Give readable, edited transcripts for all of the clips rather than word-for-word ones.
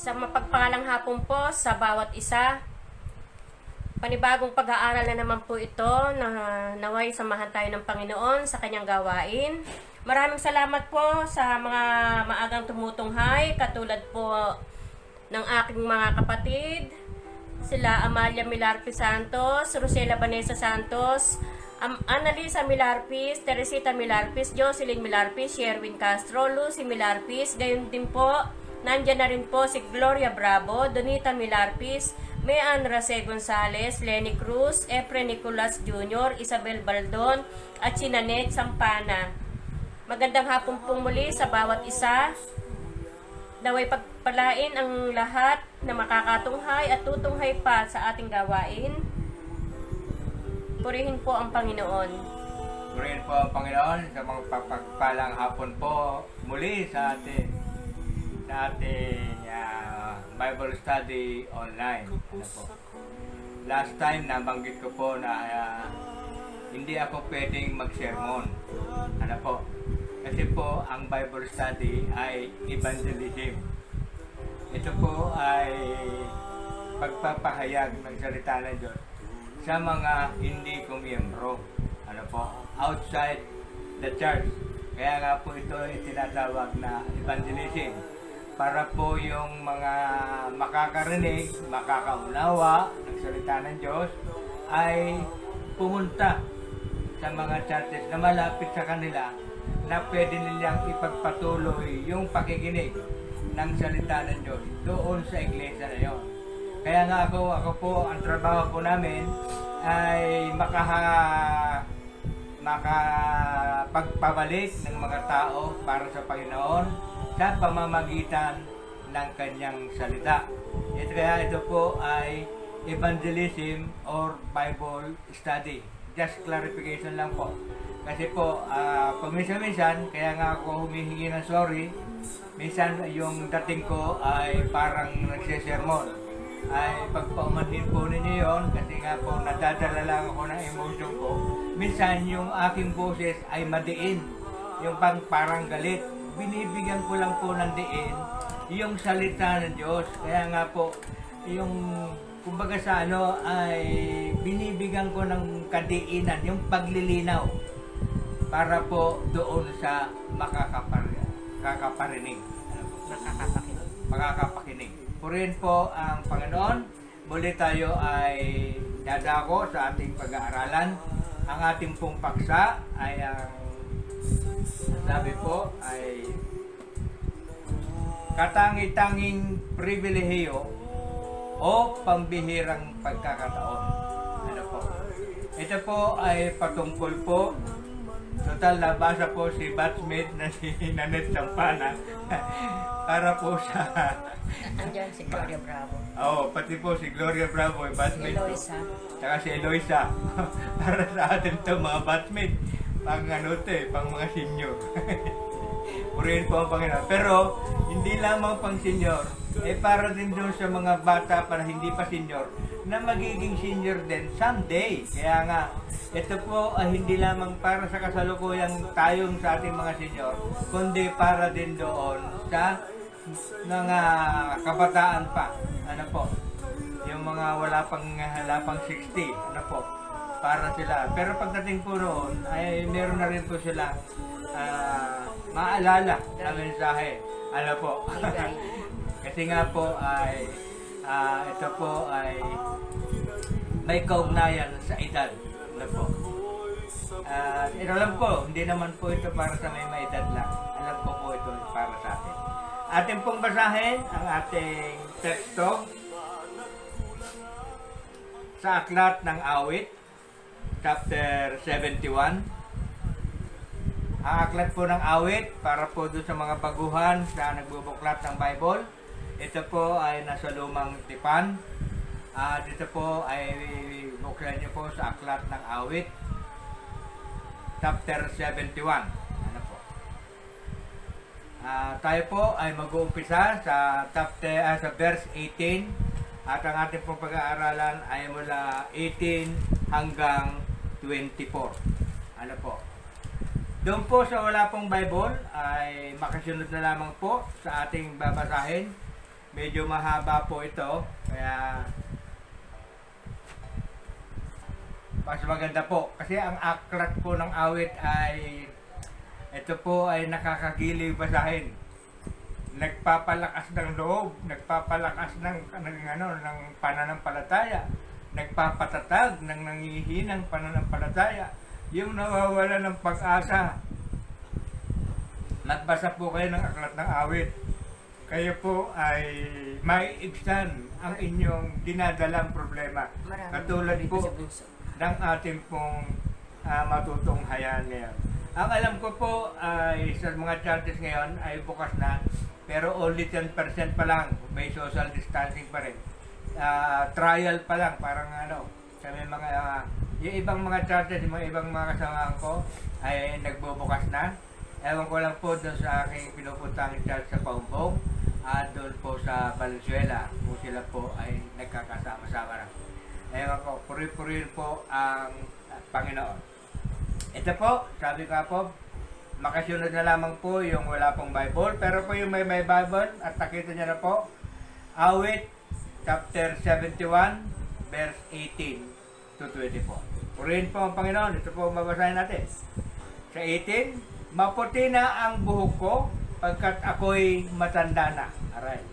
Sa mapagpalang hapon po sa bawat isa. Panibagong pag-aaral na naman po ito na naway samahan tayo ng Panginoon sa kanyang gawain. Maraming salamat po sa mga maagang tumutunghay, katulad po ng aking mga kapatid, sila Amalia Milarpis Santos, Rosela Vanessa Santos, Annalisa Milarpis, Teresita Milarpis, Jocelyn Milarpis, Sherwin Castro, Lucy Milarpis, gayon din po, nandyan na rin po si Gloria Bravo, Donita Milarpis, Mean Rase Gonzales, Lenny Cruz, Efren Nicolas Jr., Isabel Baldon, at si Nanette Sampana. Magandang hapon pong muli sa bawat isa. Naway pagpalain ang lahat na makakatunghay at tutunghay pa sa ating gawain. Purihin po ang Panginoon. Purihin po ang Panginoon sa mga pagpalang hapon po muli sa ating Bible study online. Ano po? Last time nabanggit ko po na hindi ako pwedeng mag-sermon. Ano po? Kasi po ang Bible study ay evangelism. Ito po ay pagpapahayag ng salita ng Diyos sa mga hindi kumiyembro. Ano po? Outside the church. Kaya nga po ito ay tinatawag na evangelism. Para po yung mga makakarinig, makakaunawa ng salita ng Diyos ay pumunta sa mga churches na malapit sa kanila na pwede nilang ipagpatuloy yung pakikinig ng salita ng Diyos doon sa iglesia na yun. Kaya nga ako po, ang trabaho po namin ay makapagpabalik ng mga tao para sa Panginoon sa pamamagitan ng kanyang salita. Kaya ito po ay evangelism or Bible study. Just clarification lang po. Kasi po, pag minsan, kaya nga ako humihingi ng sorry, minsan yung dating ko ay parang nagsesermon. Ay pagpaumanhin po ninyo yon, kasi nga po nadadala lang ako ng emotion ko. Minsan yung aking boses ay madiin, yung parang galit. Binibigyan ko lang po ng diin yung salita ng Diyos. Kaya nga po, yung kumbaga sa ay binibigyan ko ng kadiinan, yung paglilinaw para po doon sa makakaparinig. Makakapakinig. Purihin po ang Panginoon. Muli tayo ay dadako sa ating pag-aaralan. Ang ating pong paksa ay ang sabi po ay katangi-tanging pribilehiyo o pambihirang pagkakataon. Ano po? Ito po ay patungkol po. Total, nabasa po si batchmate na si Nanette Sampana para po sa... Andyan si Gloria Bravo. pati po si Gloria Bravo, batchmate po. Eloisa. Tsaka si Eloisa. Para sa atin to mga batchmate. Pang pang mga senior. Purihin po ang Panginoon. Pero, hindi lamang pang senior, para din doon sa mga bata para hindi pa senior, na magiging senior din someday. Kaya nga, ito po ay hindi lamang para sa kasalukuyang tayong sa ating mga senior, kundi para din doon sa mga kabataan pa. Ano po? Yung mga wala pang 60. Ano po? Para sila. Pero pagdating po noon, ay meron na rin po silang maalala na mensahe. Ano po? Kasi nga po ay ito po ay may kaugnayan sa edad. Ano po? Alam ko, hindi naman po ito para sa may edad lang. Alam ko po ito para sa atin. Ating pong basahin ang ating teksto sa Aklat ng Awit, chapter 71. Ang aklat po ng awit para po doon sa mga baguhan sa nagbubuklat ng Bible. Ito po ay nasa lumang tipan. Dito po ay buklan niyo po sa Aklat ng Awit, chapter 71. Ano po? Tayo po ay mag-uumpisa sa sa verse 18 at ang ating pong pag-aaralan ay mula 18 hanggang 24. Ano po? Doon po sa wala pong Bible ay makasunod na lamang po sa ating babasahin medyo mahaba po ito. Kaya mas maganda po. Kasi ang aklat po ng awit ay ito po ay nakakagiliw basahin. Nagpapalakas ng loob, nagpapalakas ng pananampalataya, nagpapatatag ng nangihinang pananampalataya, yung nawawala ng pag-asa. Magbasa po kayo ng aklat ng awit. Kayo po ay maiibsan ang inyong dinadalang problema. Katulad po ng ating pong matutunghayan ngayon. Ang alam ko po ay sa mga churches ngayon ay bukas na, pero only 10% pa lang, may social distancing pa rin. Trial pa lang, parang sa may mga, yung ibang mga churches, yung mga ibang mga kasamahan ko ay nagbubukas na. Ewan ko lang po doon sa aking pinupuntang church sa Paumbong at doon po sa Valenzuela, kung sila po ay nagkakasama-sama na. Ewan ko, puri-puri po ang Panginoon. Ito po, sabi ko po, makasunod na lamang po yung wala pong Bible, pero po yung may Bible, at nakita niyo na po, Awit, chapter 71, verse 18 to 24. Purihin po ang Panginoon, ito po mabasahin natin. Sa 18, maputi na ang buhok ko, pagkat ako'y matanda na. Aray.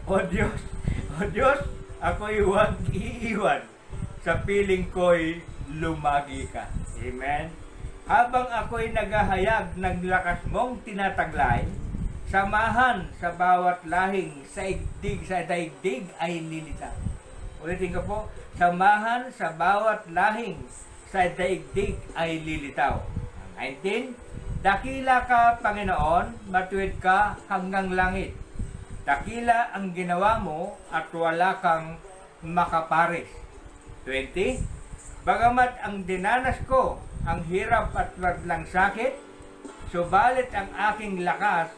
O Diyos, ako'y huwag iiwan, sa piling ko'y lumagi ka. Amen. Habang ako'y naghahayag ng lakas mong tinataglay, samahan sa bawat lahing sa daigdig ay lilitaw. Ulitin ko po, samahan sa bawat lahing sa daigdig ay lilitaw. 19, dakila ka, Panginoon, matuwid ka hanggang langit. Dakila ang ginawa mo at wala kang makapares. 20, bagamat ang dinanas ko ang hirap at ladlang sakit, subalit ang aking lakas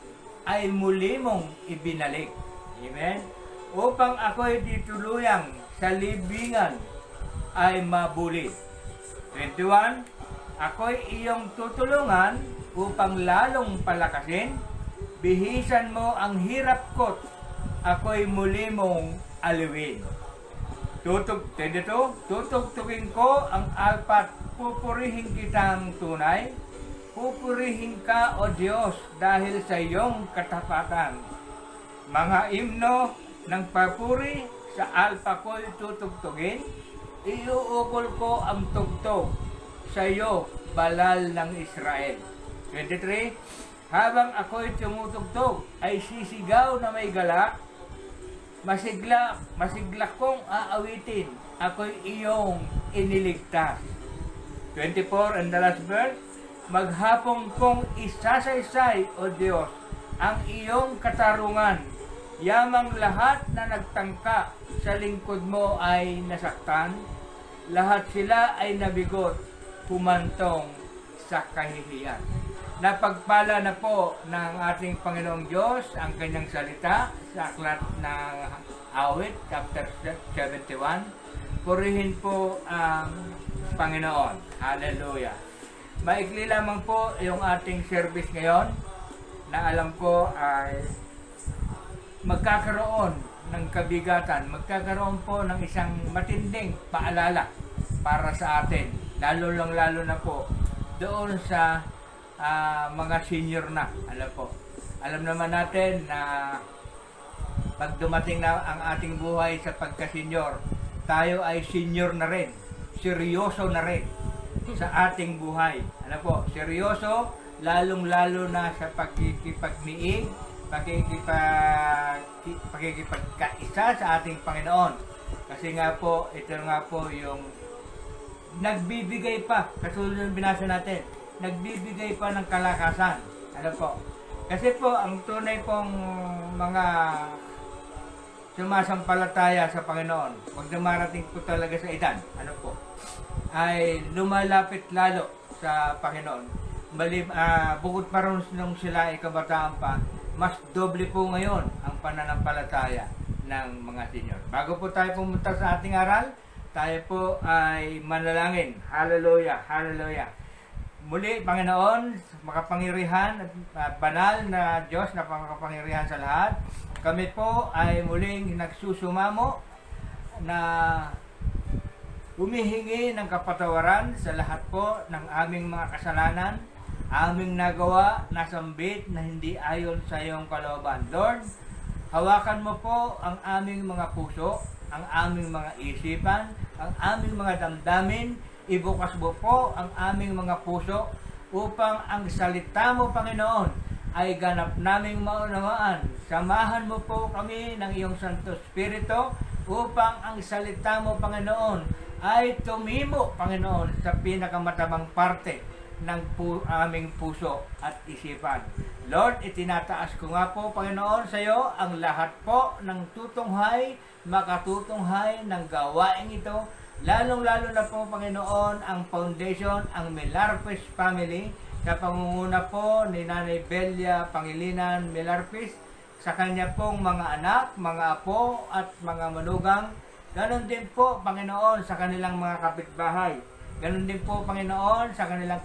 ay muli mong ibinalik. Amen? Upang ako'y dituluyang sa libingan ay mabulit. 21, ako'y iyong tutulungan upang lalong palakasin, bihisan mo ang hirap ko't ako'y muli mong aliwin. 22, tutugtugin ko ang alpat, pupurihin kitang tunay, pupurihin ka, O Diyos, dahil sa iyong katapatan. Mga imno ng papuri sa alpa ko'y tutugtugin, iuukol ko ang tugtog sa iyo, balal ng Israel. 23, habang ako'y tumutugtog, ay sisigaw na may galak, masigla kong aawitin, ako'y iyong iniligtas. 24 and the last verse, maghapong kong isasaysay, O Diyos, ang iyong katarungan. Yamang lahat na nagtangka sa lingkod mo ay nasaktan, lahat sila ay nabigot, humantong sa kahihiyan. Napagpala na po ng ating Panginoong Diyos ang kanyang salita sa aklat ng Awit, chapter 71. Purihin po ang Panginoon. Hallelujah. Maikli lamang po yung ating service ngayon na alam ko ay magkakaroon ng kabigatan, magkakaroon po ng isang matinding paalala para sa atin. Lalo na po doon sa mga senior na, alam naman natin na pag dumating na ang ating buhay sa pagka-senior, tayo ay senior na rin, seryoso na rin sa ating buhay. Seryoso, lalong-lalo na sa pagkikipagniig, pakikipagkaisa sa ating Panginoon. Kasi nga po, ito nga po yung nagbibigay pa, katulad ng binasa natin, nagbibigay pa ng kalakasan. Kasi po, ang tunay pong mga sumasampalataya sa Panginoon, pag dumarating po talaga sa edad, ay lumalapit lalo sa Panginoon. Bukod pa rin nung sila ay kabataan pa, mas doble po ngayon ang pananampalataya ng mga senior. Bago po tayo pumunta sa ating aral, tayo po ay manalangin. Hallelujah, hallelujah. muli, Panginoon, makapangyarihan at banal na Diyos na makapangyarihan sa lahat, kami po ay muling nagsusumamo na humihingi ng kapatawaran sa lahat po ng aming mga kasalanan, aming nagawa na sambit na hindi ayon sa iyong kalooban. Lord, hawakan mo po ang aming mga puso, ang aming mga isipan, ang aming mga damdamin, ibukas mo po ang aming mga puso upang ang salita mo, Panginoon, ay ganap naming maunawaan. Samahan mo po kami ng iyong Santo Espiritu upang ang salita mo, Panginoon, ay tumimo, Panginoon, sa pinakamatabang parte ng aming puso at isipan. Lord, itinataas ko nga po, Panginoon, sa iyo ang lahat po ng tutunghay, makatutunghay ng gawain ito, lalong-lalo na po, Panginoon, ang foundation, ang Melarpes family, sa pangunguna po ni Nanay Belia Pangilinan Melarpes, sa kanya pong mga anak, mga apo, at mga manugang. Ganon din po, Panginoon, sa kanilang mga kapitbahay. Ganon din po, Panginoon, sa kanilang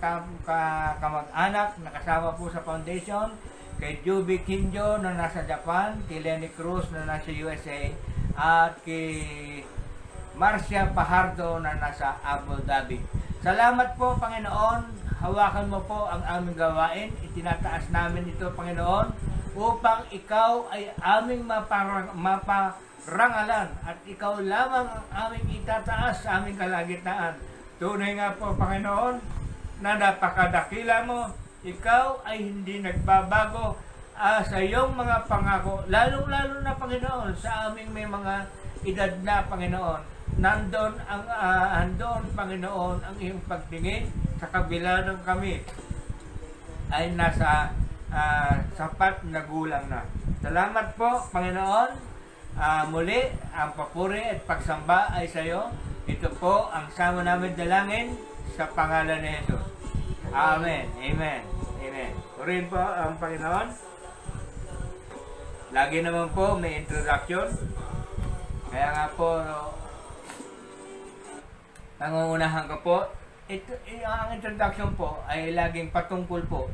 kamag-anak na kasama po sa foundation, kay Juby Kinjo na nasa Japan, kay Lenny Cruz na nasa USA, at kay Marcia Pajardo na nasa Abu Dhabi. Salamat po, Panginoon. Hawakan mo po ang aming gawain. Itinataas namin ito, Panginoon, upang ikaw ay aming maparangalan at ikaw lamang ang aming itataas sa aming kalagitnaan. Tunay nga po, Panginoon, na napakadakila mo. Ikaw ay hindi nagbabago sa iyong mga pangako, lalong-lalo na, Panginoon, sa aming may mga edad na, Panginoon. Nandun andon, Panginoon, ang iyong pagtingin sa kabila ng kami ay nasa sapat na gulang na. Salamat po, Panginoon. Muli, ang papuri at pagsamba ay sa iyo. Ito po ang sama namin dalangin sa pangalan ni Jesus. Amen. Amen. Amen. Purihin po ang Panginoon. Lagi naman po may introduction. Kaya nga po, nangungunahan ko po, ang introduction po ay laging patungkol po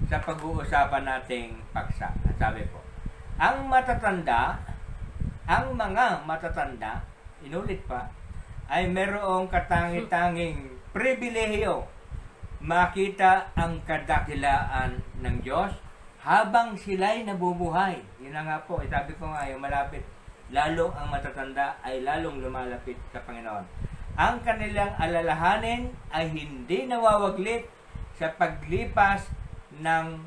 sa pag-uusapan nating paksa. Sabi po, ang mga matatanda, inulit pa, ay merong katangi-tanging pribilehiyo makita ang kadakilaan ng Diyos habang sila'y nabubuhay. Yun na nga po, sabi ko nga, yung malapit, lalo ang matatanda ay lalong lumalapit sa Panginoon. Ang kanilang alalahanin ay hindi nawawaglit sa paglipas ng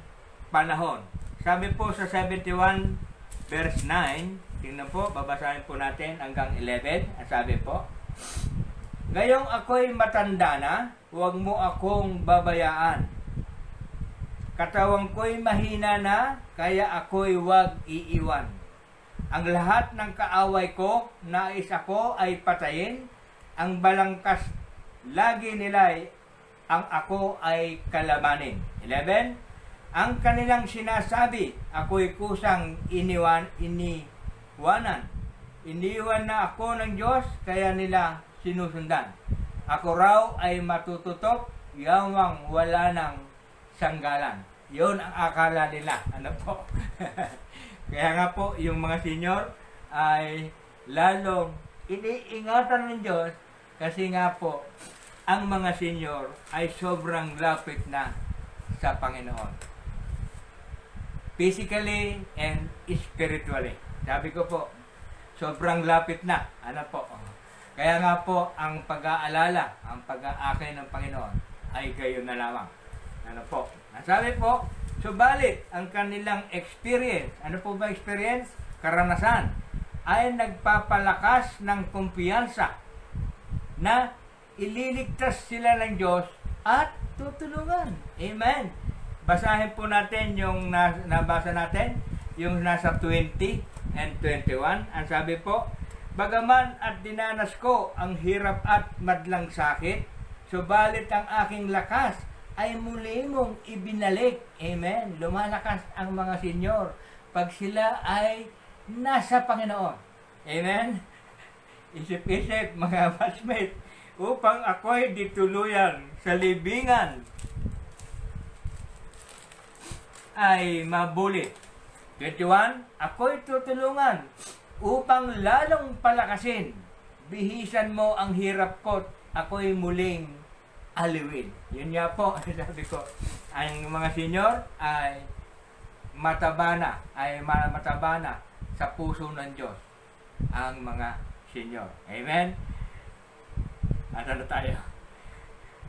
panahon. Sabi po sa 71 verse 9, tingnan po, babasahin po natin hanggang 11. At sabi po, ngayong ako'y matanda na, huwag mo akong babayaan. Katawang ko'y mahina na, kaya ako'y huwag iiwan. Ang lahat ng kaaway ko, nais ako ay patayin. Ang balangkas lagi nila'y ang ako ay kalabanin. 11. Ang kanilang sinasabi, ako'y kusang iniwan na ako ng Diyos, kaya nila sinusundan. Ako raw ay matututok, yawang wala ng sanggalan. Yun ang akala nila. Ano po? Kaya nga po, yung mga senior ay lalong iniingatan ng Diyos kasi nga po, ang mga senior ay sobrang lapit na sa Panginoon. Physically and spiritually. Sabi ko po, sobrang lapit na. Ano po? Kaya nga po, ang pag-aalala, ang pag-aakay ng Panginoon ay gayon na lamang. Ano po? Nasabi po, subalit ang kanilang experience, ano po ba experience? Karanasan, ay nagpapalakas ng kumpiyansa na ililigtas sila ng Diyos at tutulungan. Amen. Basahin po natin yung nabasa natin, yung nasa 20 and 21. Ang sabi po, bagaman at dinanas ko ang hirap at madlang sakit, subalit ang aking lakas ay muli mong ibinalik. Amen. Lumalakas ang mga senyor pag sila ay nasa Panginoon. Amen. Isip-isip mga batchmate, upang ako'y dituluyan sa libingan ay mabuli. 21, ako'y tutulungan upang lalong palakasin. Bihisan mo ang hirap ko't ako'y muling aliwin. Yun nga po, sabi ko, ang mga senior ay mataba na sa puso ng Diyos ang mga senior. Amen? Ano tayo?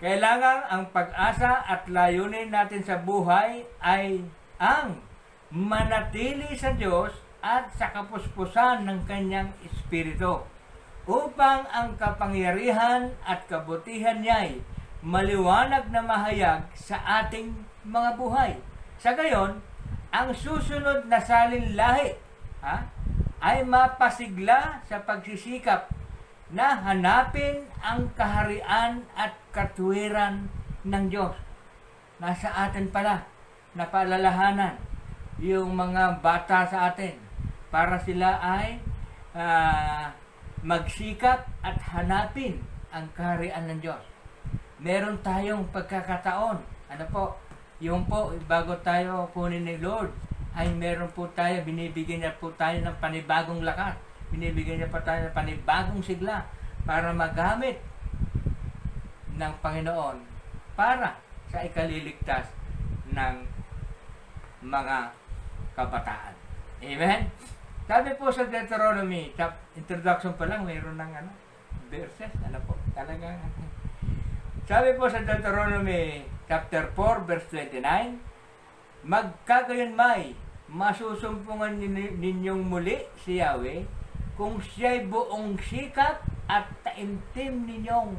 Kailangan ang pag-asa at layunin natin sa buhay ay ang manatili sa Diyos at sa kapuspusan ng Kanyang Espiritu upang ang kapangyarihan at kabutihan niya'y maliwanag na mahayag sa ating mga buhay. Sa gayon, ang susunod na salinlahi ay mapasigla sa pagsisikap na hanapin ang kaharian at katuwiran ng Diyos. Nasa atin pala na paalalahanan yung mga bata sa atin para sila ay magsikap at hanapin ang kaharian ng Diyos. Meron tayong pagkakataon. Ano po? Yung po, bago tayo kunin ni Lord, ay meron po tayo, binibigyan niya po tayo ng panibagong lakas. Binibigyan niya pa tayo ng panibagong sigla para magamit ng Panginoon para sa ikaliligtas ng mga kabataan. Amen? Sabi po sa Deuteronomy, introduction pa lang, mayroon ng verses. Ano po? Talagang sabi po sa Deuteronomy chapter 4 verse 29, magkagayunmay, masusumpungan ninyong muli si Yahweh kung siya'y buong sikap at taimtim ninyong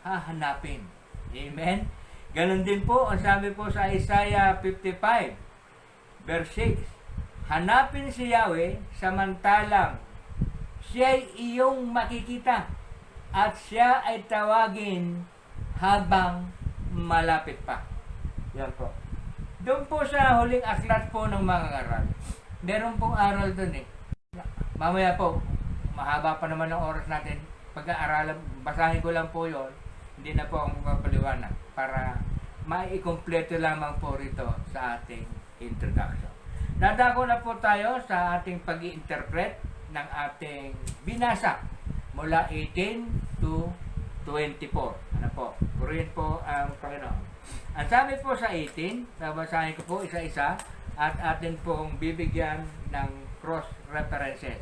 hahanapin. Amen? Ganon din po ang sabi po sa Isaiah 55 verse 6, hanapin si Yahweh samantalang siya'y iyong makikita at siya ay tawagin habang malapit pa. Yan po. Doon po sa huling aklat po ng mga aral, meron pong aral doon eh. Mamaya po, mahaba pa naman ang oras natin. Pag-aaralan, basahin ko lang po yon. Hindi na po ako magpapaliwanag para maikumpleto lamang po rito sa ating introduction. Dadako na po tayo sa ating pag-i-interpret ng ating binasa mula 18 to 24. Ano po? Purihin po ang Panginoon. Ang sabi po sa 18, babasahin ko po isa-isa at atin pong bibigyan ng cross references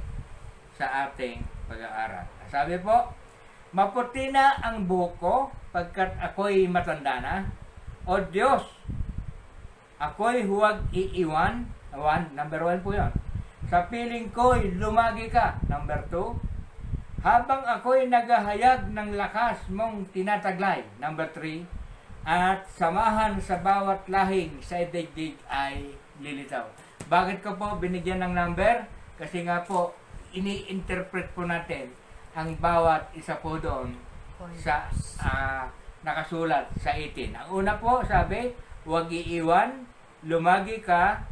sa ating pag-aaral. Sabi po, maputi na ang buhok ko pagkat ako'y matanda na. O Diyos, ako'y huwag iiwan. Number 1 po yun. Sa piling ko'y lumagi ka. Number 2, habang ako'y naghahayag ng lakas mong tinataglay. Number 3, at samahan sa bawat lahing sa daigdig ay lilitaw. Bakit ko po binigyan ng number? Kasi nga po, ini-interpret po natin ang bawat isa po doon sa nakasulat sa 18. Ang una po, sabi, huwag iiwan, lumagi ka,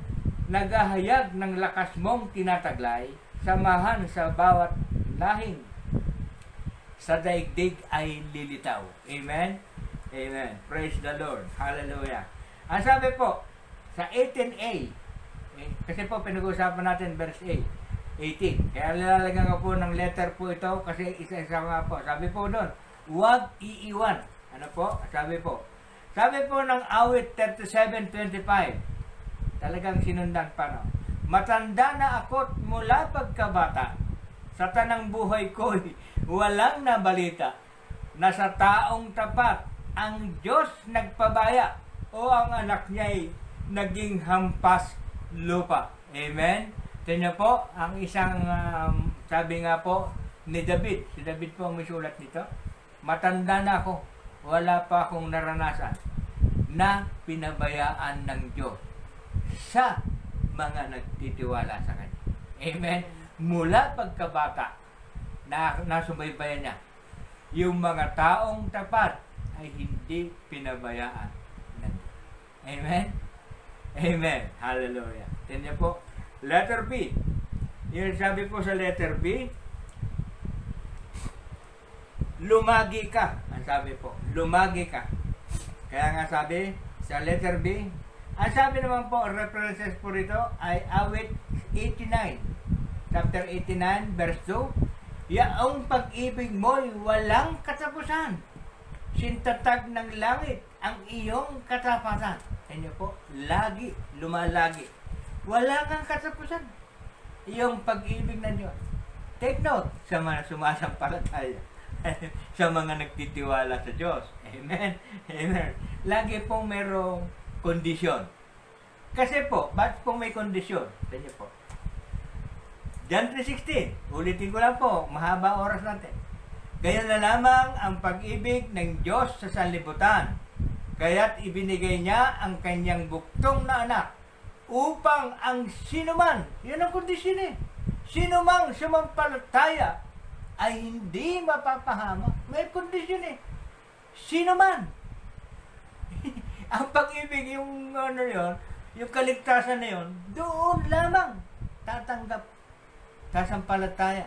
naghahayag ng lakas mong tinataglay, samahan sa bawat lahing sa daigdig ay lilitaw. Amen? Amen. Praise the Lord. Hallelujah. Ang sabi po, sa 18a, kasi po pinag-uusapan natin verse 18. Kaya lalagyan ko po ng letter po ito kasi isa-isa nga po. Sabi po doon, huwag iiwan. Ano po? Sabi po. Sabi po ng awit 37:25, talagang sinundan pa, no? Matanda na ako't mula pagkabata, sa tanang buhay ko'y walang nabalita na sa taong tapat ang Diyos nagpabaya o ang anak niya'y naging hampas lupa. Amen? Tingnan po, ang isang sabi nga po ni David, si David po ang may sulat nito, matanda na ako, wala pa akong naranasan na pinabayaan ng Diyos sa mga nagtitiwala sa Kanya. Amen? Mula pagkabata, nasubaybayan niya, yung mga taong tapat ay hindi pinabayaan ng Diyos. Amen? Amen. Hallelujah. Tingnan po, letter B. Yung sabi po sa letter B, lumagi ka. Ang sabi po, lumagi ka. Kaya nga sabi sa letter B, Ang sabi naman po, references po rito ay awit 89. Chapter 89, verse 2. Yaong pag-ibig mo'y walang katapusan. Sintatag ng langit ang iyong katapatan. Ano po? Lagi, lumalagi. Wala kang katapusan. Iyong pag-ibig ng Diyos. Take note sa mga sumasampalataya. Sa mga nagtitiwala sa Diyos. Amen. Amen. Lagi pong merong kondisyon. Kasi po, ba't po may kondisyon? Ganyan po. John 3:16. Ulitin ko lang po, mahaba oras natin. Kaya na lamang ang pag-ibig ng Diyos sa sanlibutan. Kaya't ibinigay niya ang kanyang buktong na anak upang ang sinuman, yun ang kondisyon eh, sinumang sumampalataya ay hindi mapapahama. May kondisyon eh. Sinuman. Ang pag-ibig, yung ano yun, yung kaligtasan na yun, doon lamang tatanggap, sasampalataya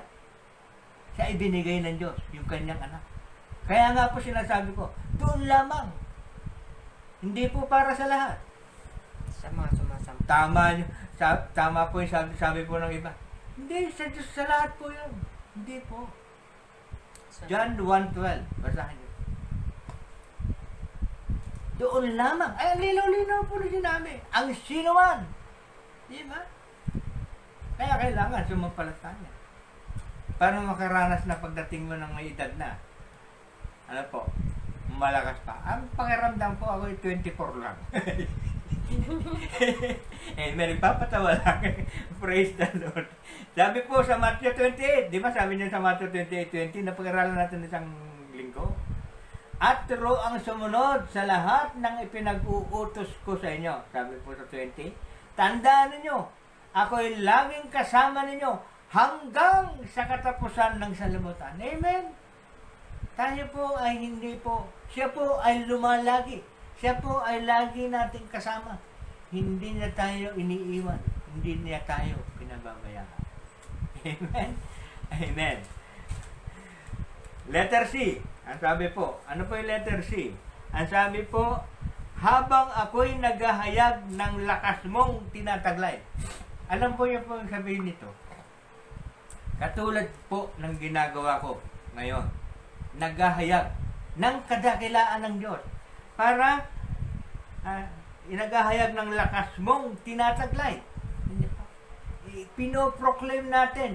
sa ibinigay ng Diyos, yung kanyang anak. Kaya nga po sinasabi ko, doon lamang. Hindi po para sa lahat. Sa mga sumasampa. Tama po yung sabi po ng iba. Hindi, sa Diyos sa lahat po yun. Hindi po. John 1:12. Basahin niyo. Doon lamang. Ay, linaw-linaw po rin sinabi. Ang sinuman. Di ba? Kaya kailangan sumampalataya. Para makaranas na pagdating mo ng may edad na. Ano po? Malakas pa. Ang pakiramdam ko ako 24 lang. May nagpapatawa lang. Praise the Lord. Sabi po sa Matthew 28, di ba sabi niya sa Matthew 28:20, napag-aralan natin isang linggo. At turo ang sumunod sa lahat ng ipinag-uutos ko sa inyo. Sabi po sa 20, tandaan ninyo, ako'y laging kasama ninyo hanggang sa katapusan ng sanlibutan. Amen? Tayo po ay hindi po, siya po ay lumalagi. Siya po ay lagi nating kasama. Hindi niya tayo iniiwan. Hindi niya tayo pinababayaan. Amen? Amen. Letter C. Ang sabi po, ano po yung letter C? Ang sabi po, habang ako'y naghahayag ng lakas mong tinataglay. Alam po yung po yung sabihin nito. Katulad po ng ginagawa ko ngayon. Naghahayag ng kadakilaan ng Diyos. Para inaghahayag ng lakas mong tinataglay. Pinoproclaim natin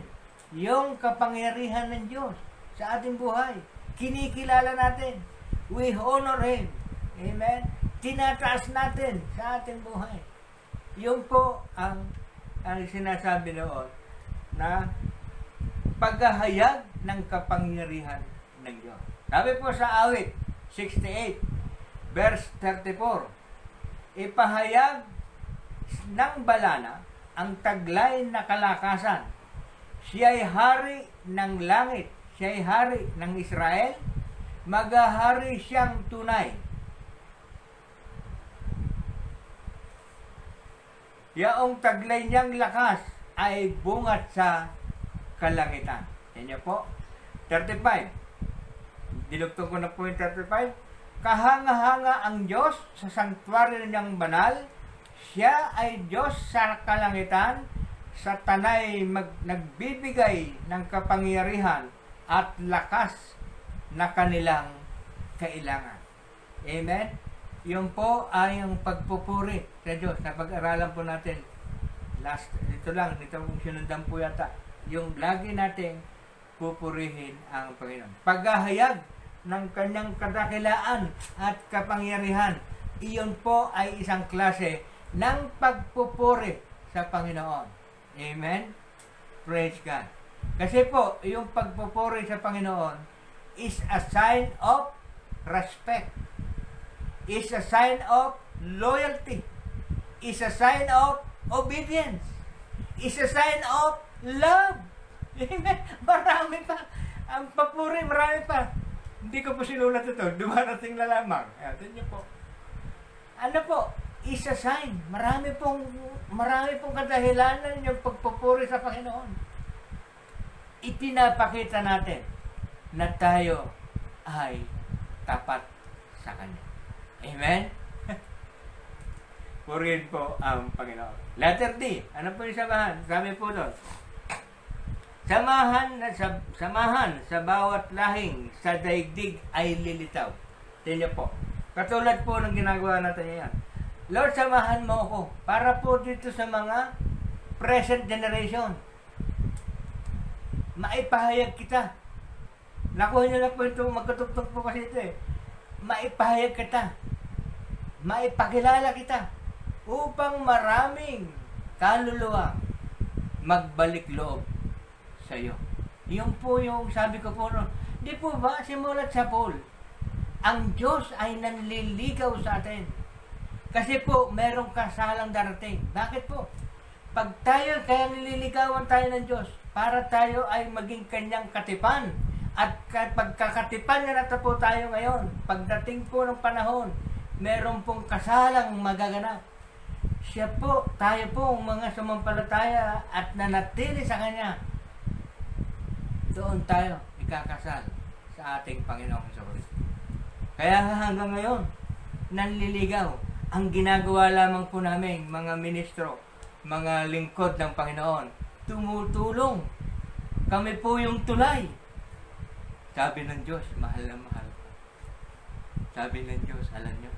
yung kapangyarihan ng Diyos sa ating buhay. Kinikilala natin. We honor Him. Amen? Tinataas natin sa ating buhay. Yung po ang sinasabi noon na paghahayag ng kapangyarihan ng Diyos. Sabi po sa awit 68, verse 34, ipahayag ng balana ang taglay na kalakasan. Siya'y hari ng langit. Siya'y hari ng Israel. Maghahari siyang tunay. Yaong taglay niyang lakas ay bungat sa kalangitan. Yan niyo po. 35. Dinugtong ko na po yung 35. Kahanga-hanga ang Diyos sa sanctuary niyang banal. Siya ay Diyos sa kalangitan, sa tanay nagbibigay ng kapangyarihan at lakas na kanilang kailangan. Amen? Yung po ay ang pagpupuri sa Diyos. Napag-aralan po natin. Dito kung sinundan po yata. Yung lagi nating pupurihin ang Panginoon. Paghahayag ng kanyang kadakilaan at kapangyarihan, iyon po ay isang klase ng pagpupuri sa Panginoon. Amen? Praise God. Kasi po, yung pagpupuri sa Panginoon is a sign of respect. Is a sign of loyalty. Is a sign of obedience. Is a sign of love. Amen? Marami pa. Ang papuri, marami pa. Hindi ko po sinulat ito. Dumarating na lamang. Ayan niyo po. Ano po? Is a sign. Marami pong kadahilanan yung pagpupuri sa Panginoon. Ipinapakita natin na tayo ay tapat sa Kanya. Amen? purihin po ang Panginoon. Letter D, ano po yung samahan? Sabi po doon, samahan sa bawat lahing sa daigdig ay lilitaw. Tingnan po. Katulad po ng ginagawa natin yan. Lord, samahan mo ako para po dito sa mga present generation. Maipahayag kita. Nakuha niyo lang po ito, magkatugtog po kasi ito eh. Maipahayag kita. Maipakilala kita. Upang maraming kaluluwa magbalik loob sa iyo. Yung po yung sabi ko po, no, di po ba, simulat sa Paul, ang Diyos ay nanliligaw sa atin. Kasi po, merong kasalang darating. Bakit po? Pag tayo, kaya nililigawan tayo ng Diyos, para tayo ay maging kanyang katipan. At pagkakatipan na po tayo ngayon, pagdating po ng panahon, meron pong kasalang magaganap. Siya po, tayo po, mga sumampalataya at nanatili sa Kanya, doon tayo ikakasal sa ating Panginoong Hesus. Kaya hanggang ngayon, nanliligaw. Ang ginagawa lamang po namin, mga ministro, mga lingkod ng Panginoon, tumutulong. Kami po yung tulay. Sabi ng Diyos, mahal na mahal. Sabi ng Diyos, alam mo.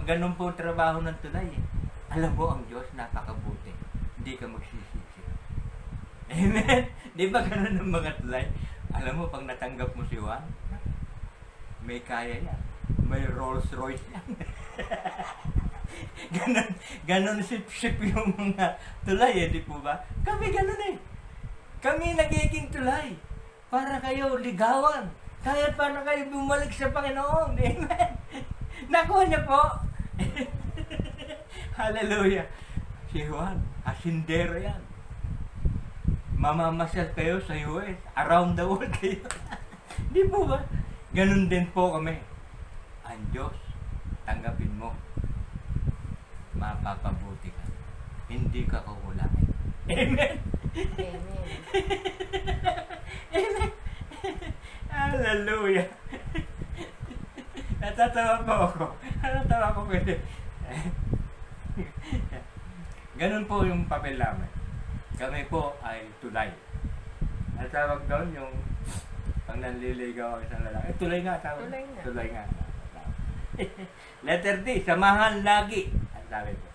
Ganun po trabaho ng tulay eh. Alam mo ang Diyos, napakabuti. Hindi ka magsisisi. Amen? Di ba ganun ng mga tulay? Alam mo, pag natanggap mo si Juan, may kaya yan. May Rolls Royce yan. Ganon sip-sip yung mga tulay eh, di po ba? Kami ganon eh. Kami nagiging tulay para kayo ligawan. Kaya para kayo bumalik sa Panginoon. Amen. Nakuha niya po. Hallelujah. Si Juan, asindero yan. Mamamasyal kayo sa US. Around the world kayo. Di po ba? Ganon din po kami. Ang Diyos, tanggapin mo. Mapapabuti ka. Hindi ka kukulangin. Amen. Amen. Amen. Hallelujah. Natatawa po ako. Natatawa ko pwede. Ganun po yung papel namin. Kami po ay tulay. Natawag doon yung pag nanliligaw ang isang lalaki. Tulay nga, tawag. Tulay nga. Tulay nga. Letter D, samahan lagi. Ang sabi po.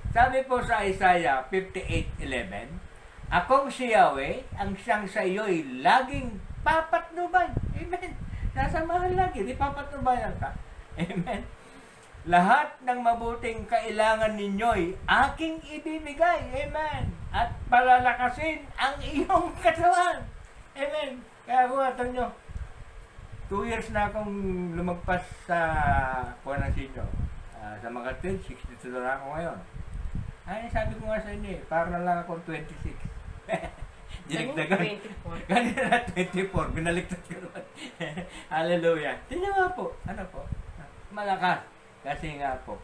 Sabi po sa Isaiah 58:11, akong si Yahweh, ang siyang sa iyo'y laging papatnuban. Amen. Sasamahan lagi, di papatnubayan ka. Amen. Lahat ng mabuting kailangan ninyo'y aking ibibigay. Amen. At palalakasin ang iyong katawan. Amen. Kaya kung ato nyo, 2 years na akong lumagpas sa Kuanasinyo. Sa mga 62 na ako ngayon. Ay, sabi ko nga sa inyo para na lang akong 26. Dinagdagan. 24. Kanina 24. Binaliktad ko naman. Hallelujah. Tingnan nga po. Ano po? Malakas. Kasi nga po,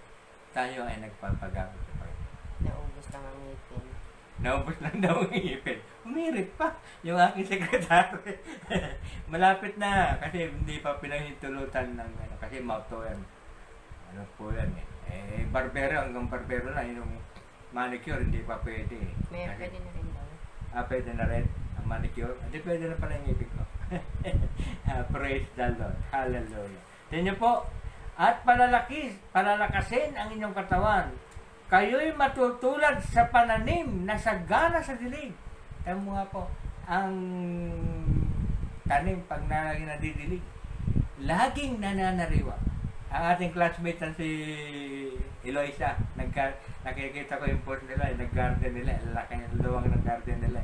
tayo ay nagpapagamit sa Panginoon. Naubos lang ang ngipin. Naubos lang daw ang ngipin. Umirit pa yung aking sekretary. Malapit na kasi hindi pa pinahintulutan ng ano, kasi mauto yan. Ano po yan eh. Barbero, hanggang barbero na yung manicure, hindi pa pwede eh. May Kasi, pwede na rin daw. pwede na rin ang manicure. Hindi pwede na pala yung ngipin ko. Praise the Lord. Hallelujah. Tingnan po, at palalakasin ang inyong katawan. Kayo'y matutulad sa pananim na sagana sa dilig. Tama mo nga po, ang tanim pag nadidilig, laging nananariwa. Ang ating classmate na si Eloisa, nakikita ko yung post nila, nag-garden nila, laki ng luwang ng garden nila,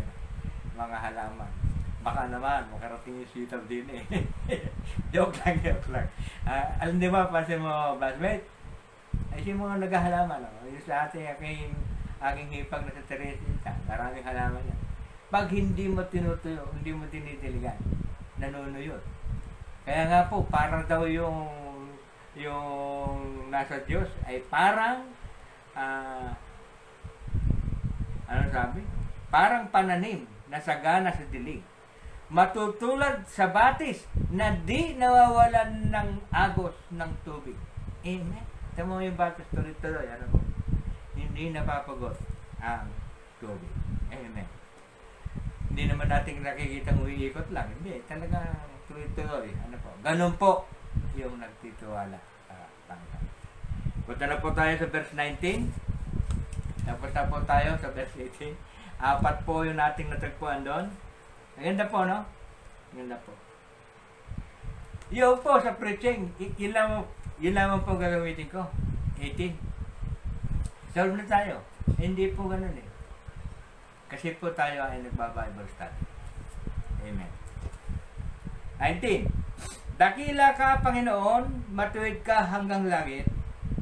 mga halaman. Baka naman, makarating yung sitaw din eh. Joke lang. Alam di ba, pansin mo, classmate? Ay, yung mga naghahalaman, yung sa aking hipag na sa Teresita, maraming halaman yan. Pag hindi mo tinutuyo, hindi mo tinitiligan, nanunuyot. Kaya nga po, para daw yung nasa Diyos ay parang, ano sabi? Parang pananim na sagana sa dilig. Matutulad sa batis na di nawawalan ng agos ng tubig. Amen. Tama mo yung batis tuloy-tuloy. Ano po? hindi napapagot ang tubig. Amen. Hindi naman natin nakikita umiikot lang. Hindi, talaga tuloy-tuloy. Ano po? Ganun po yung nagtitiwala sa Panginoon. Punta na po tayo sa verse 19. Tapos na po tayo sa verse 18. 4 po yung nating natagpuan doon. Maganda po, no? Maganda po. Yun po sa preaching. Yun lamang po gagamitin ko. 18. Solve na tayo. Hindi po ganun eh. Kasi po tayo ay nagba-Bible study. Amen. 19. Dakila ka, Panginoon, matuwid ka hanggang langit.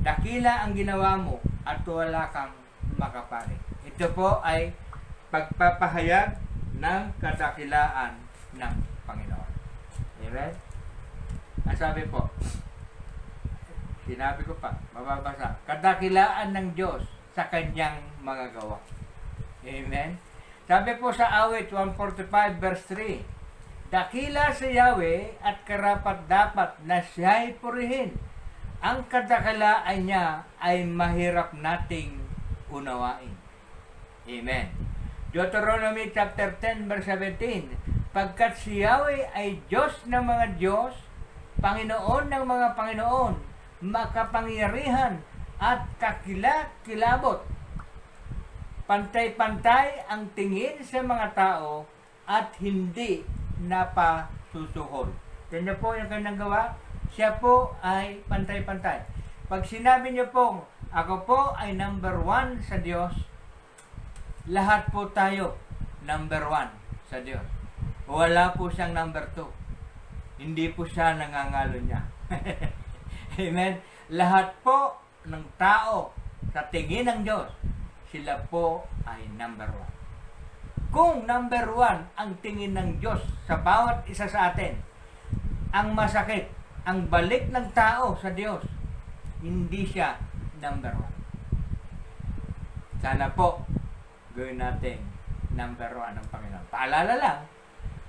Dakila ang ginawa mo at wala kang makapari. Ito po ay pagpapahayag ng kadakilaan ng Panginoon. Amen? Ang sabi po, sinabi ko pa, mababasa, kadakilaan ng Diyos sa kanyang mga gawa. Amen? Sabi po sa awit 145 verse 3, dakila si Yahweh at karapat dapat na siya'y purihin. Ang kadakilaan niya ay mahirap nating unawain. Amen. Deuteronomy chapter 10 verse 17, pagkat si Yahweh ay Diyos ng mga Diyos, Panginoon ng mga Panginoon, makapangyarihan at kakilabot. Pantay-pantay ang tingin sa mga tao at hindi napasusuhol. Tignan po yung kanyang gawa. Siya po ay pantay-pantay. Pag sinabi niyo po, ako po ay number 1 sa Diyos, lahat po tayo number 1 sa Diyos. Wala po siyang number 2. Hindi po siya nangangalo niya. Amen. Lahat po ng tao sa tingin ng Diyos, sila po ay number 1. Kung number 1 ang tingin ng Diyos sa bawat isa sa atin, ang masakit, ang balik ng tao sa Diyos, hindi siya number 1. Sana po, gawin natin number 1 ng Panginoon. Paalala lang,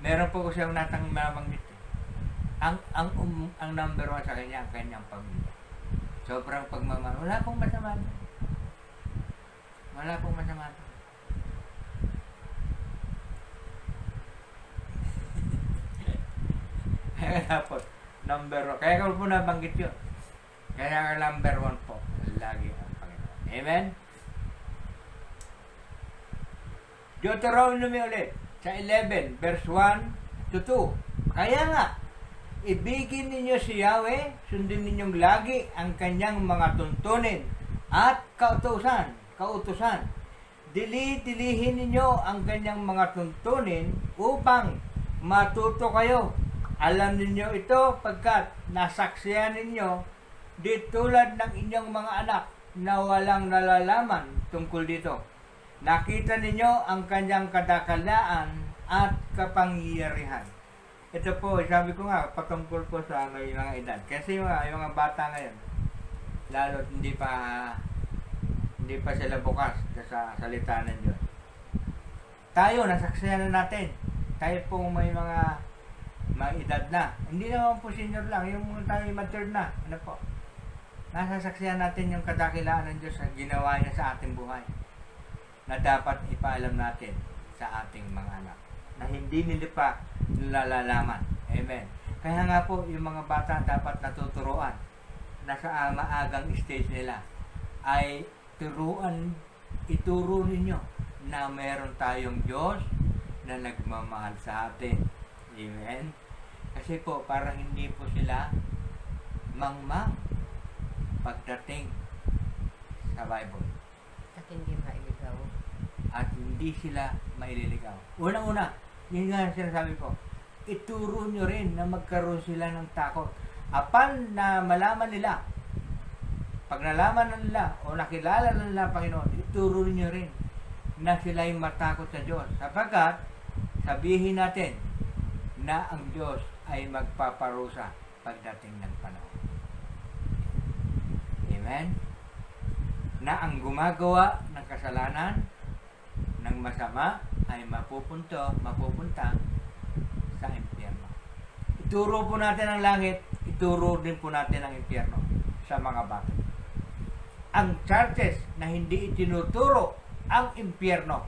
meron po ko siyang natang mabanggit. Ang number 1 sa kanya, ang kanyang pamilya. Sobrang pagmamahal. Wala pong masama. Wala pong masama. Kaya dapat, number 1. Kaya ko po nabanggit yun. Kaya ang number 1 po, lagi ang Panginoon. Amen? Deuteronomy ulit, sa 11, verse 1 to 2. Kaya nga, ibigin ninyo si Yahweh, sundin ninyong lagi ang kanyang mga tuntunin at kautusan. Dili-dilihin ninyo ang kanyang mga tuntunin upang matuto kayo. Alam ninyo ito pagkat nasaksihan ninyo di tulad ng inyong mga anak na walang nalalaman tungkol dito. Nakita ninyo ang kanyang kadakalaan at kapangyarihan. Ito po, sabi ko nga, patungkol po sa mga edad. Kasi yung mga bata ngayon, lalo hindi pa sila bukas sa salita ng Diyos. Tayo, nasaksihan na natin. Tayo po may mga edad na. Hindi naman po senior lang, yung tayo matured na. Ano po? Nasasaksihan natin yung kadakilaan ng Diyos na ginawa niya sa ating buhay. Na dapat ipaalam natin sa ating mga anak. Na hindi nila pa nalalaman. Amen. Kaya nga po, yung mga bata dapat natuturuan na sa maagang stage nila ay ituro ninyo na meron tayong Diyos na nagmamahal sa atin. Amen. Kasi po, para hindi po sila mangmang pagdating sa Bible. At hindi mailigaw. At hindi sila maililigaw. Unang-una, yun nga sinasabi ko, ituro nyo rin na magkaroon sila ng takot. Apan na malaman nila, pag nalaman na nila o nakilala na nila Panginoon, ituro nyo rin na sila'y matakot sa Diyos. Sapagkat, sabihin natin na ang Diyos ay magpaparusa pagdating ng panahon. Amen? Na ang gumagawa ng kasalanan, ng masama, ay mapupunta sa impyerno. Ituro po natin ang langit, ituro din po natin ang impyerno sa mga bata. ang churches na hindi itinuturo ang impyerno,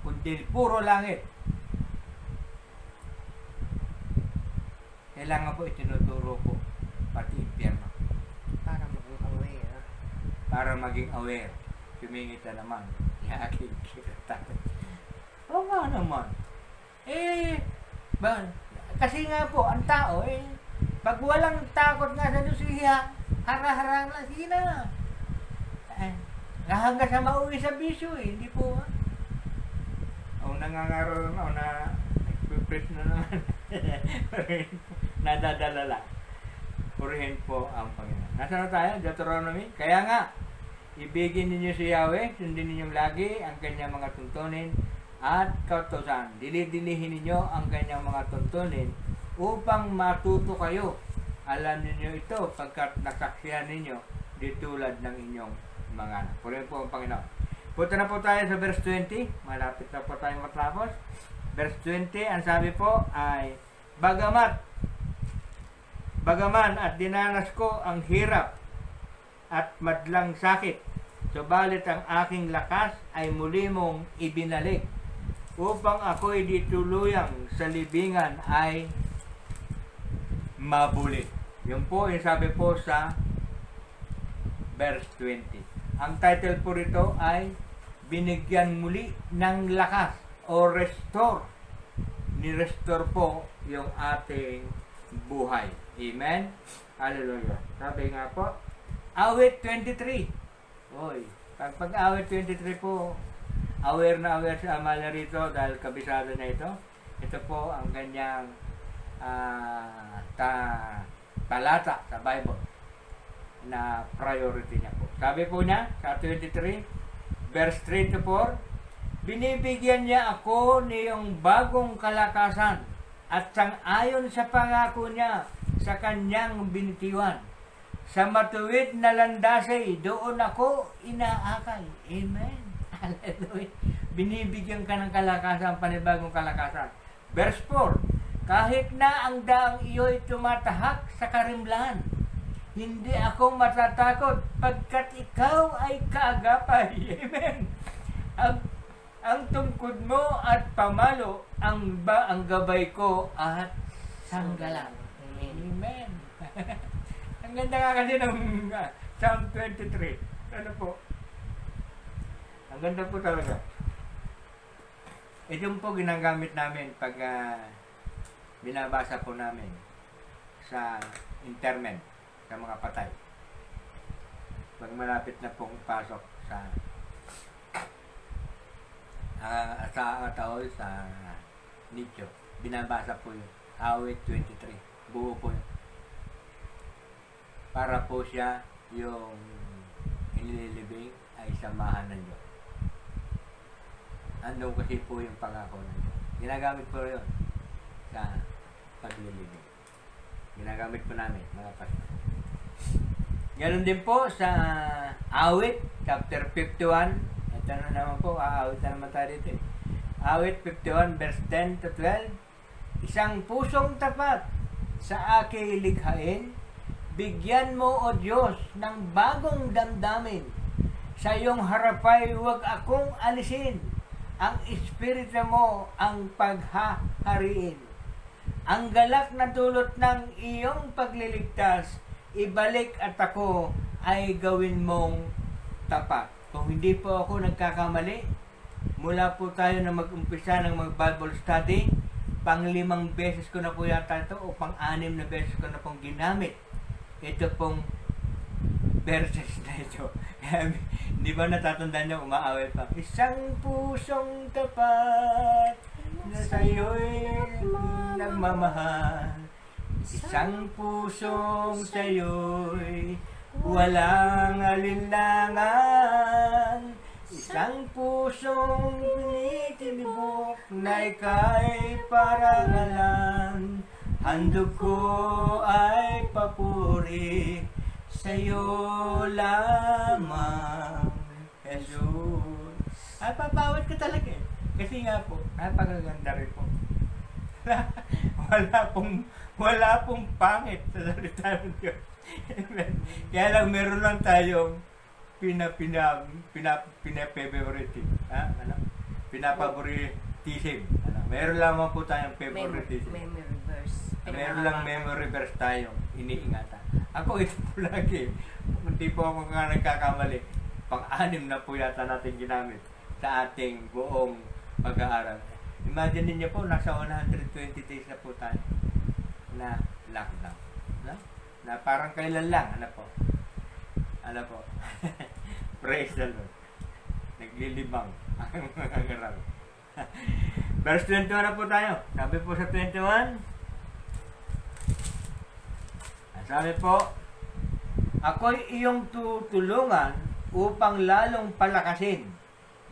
kundi puro langit. Kailangan po itinuturo po pati impyerno. Para maging aware. Para maging aware. Tumingit na naman. Yakin kita. Oo nga naman. Kasi nga po, ang tao, pag walang takot nga sa Diyos, hara-harang lang, sige na. Hanggang sa mauwi sa bisyo, hindi po. Nangangaro na, nagpipres na naman. Nadadala lang. Purihin po ang Panginoon. Nasaan na tayo? Deuteronomy. Kaya nga, ibigin ninyo si Yahweh, sundin ninyong lagi ang kanyang mga tuntunin at kautusan. Dili-dilihin ninyo ang kanyang mga tuntunin upang matuto kayo. Alam ninyo ito pagkat nasaksihan ninyo di tulad ng inyong mga anak. Purihin po ang Panginoon. Punta na po tayo sa verse 20. Malapit na po tayo matapos. Verse 20, ang sabi po ay, Bagaman at dinanas ko ang hirap at madlang sakit, subalit ang aking lakas ay muli mong ibinalik upang ako'y di tuluyang sa libingan ay mabuli. Yun po yung sabi po sa verse 20. Ang title po rito ay Binigyan Muli ng Lakas o Restore. Ni-restore po yung ating buhay. Amen? Hallelujah. Sabi nga po, awit 23. Oy, pag awit 23 po, aware na aware si Amalia rito dahil kabisado na ito. Ito po ang kanyang talata sa Bible na priority niya po. Sabi po niya sa 23, verse 3 to 4, binibigyan niya ako niyong bagong kalakasan at sang-ayon sa pangako niya sa kanyang binitiwan. Sa matuwid na landasay, doon ako inaakay. Amen. Hallelujah. Binibigyan ka ng kalakasan, panibagong kalakasan. Verse 4, kahit na ang daang iyo'y tumatahak sa karimlan, hindi ako matatakot pagkat ikaw ay kaagapay. Amen. Ang tungkod mo at pamalo ang gabay ko at sanggalang. Amen. Ang ganda nga kasi ng Psalm 23. Ano po? Ang ganda po talaga. Ito po ginagamit namin pag binabasa po namin sa interment sa mga patay. Pag malapit na pong pasok sa nicho, binabasa po yun. Awit 23. Buo po yun. Para po siya yung inililibing ay samahan ng Diyos. Andun kasi po yung pangako ng Diyos. Ginagamit po yun sa paglilibing. Ginagamit po namin, mga pastor. Ganun din po sa Awit, chapter 51. Ito na naman po, aawit na naman tayo dito. Awit 51, verse 10 to 12. Isang pusong tapat sa aking likhain, bigyan mo, O Diyos, ng bagong damdamin. Sa iyong harapay, huwag akong alisin. Ang espiritu mo ang paghahariin. Ang galak na dulot ng iyong pagliligtas, ibalik at ako ay gawin mong tapat. Kung hindi po ako nagkakamali, mula po tayo na mag-umpisa ng mag-Bible study, pang-5 beses ko na po yata ito o pang-6 na beses ko na pong ginamit ito pong verses na ito. Di ba natatandaan niyo, umaawit pa? Isang pusong tapat na sa'yo'y nagmamahal. Isang pusong sa'yo'y walang alinlangan. Isang pusong pinitinibok na ika'y parangalan. Handog ko ay papuri sa'yo lamang, Jesus. Ay, papawit ko talaga eh. Kasi nga po, napakaganda rin po. wala pong pangit sa salita ng Diyos. Kaya lang meron lang tayong pina-favorite. Ano? Pinapaboritism. Ano? Meron lamang po tayong favoritism. Memory verse. Meron lang memory verse tayong iniingatan. Ako ito po lagi. Hindi po ako nga nagkakamali. Pang-anim na po yata natin ginamit sa ating buong pag-aaral. Imagine niyo po, nasa 120 days na po tayo na lockdown. No? Na parang kailan lang. Ano po? Praise the Lord. Naglilibang ang mga garaw. Verse 21 na po tayo. Sabi po sa 21, sabi po, ako'y iyong tutulungan upang lalong palakasin.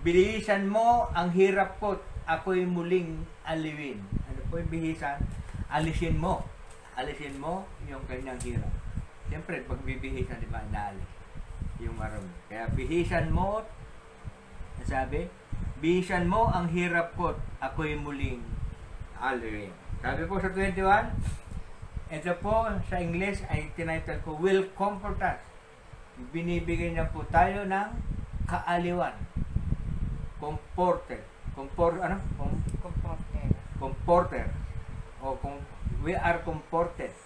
Bilisan mo ang hirap ko't ako'y muling aliwin. Ano po yung bihisan? Alisin mo. Alisin mo yung kanyang hirap. Siyempre, pag bibihisan, di ba, naalis yung marami. Kaya bihisan mo, sabi, bihisan mo ang hirap ko't ako'y muling aliwin. Sabi po sa 21, ito po sa English ay tinitle ko, will comfort us. Binibigyan niya po tayo ng kaaliwan. Comforter. Comforter. Comforter. O we are comforted.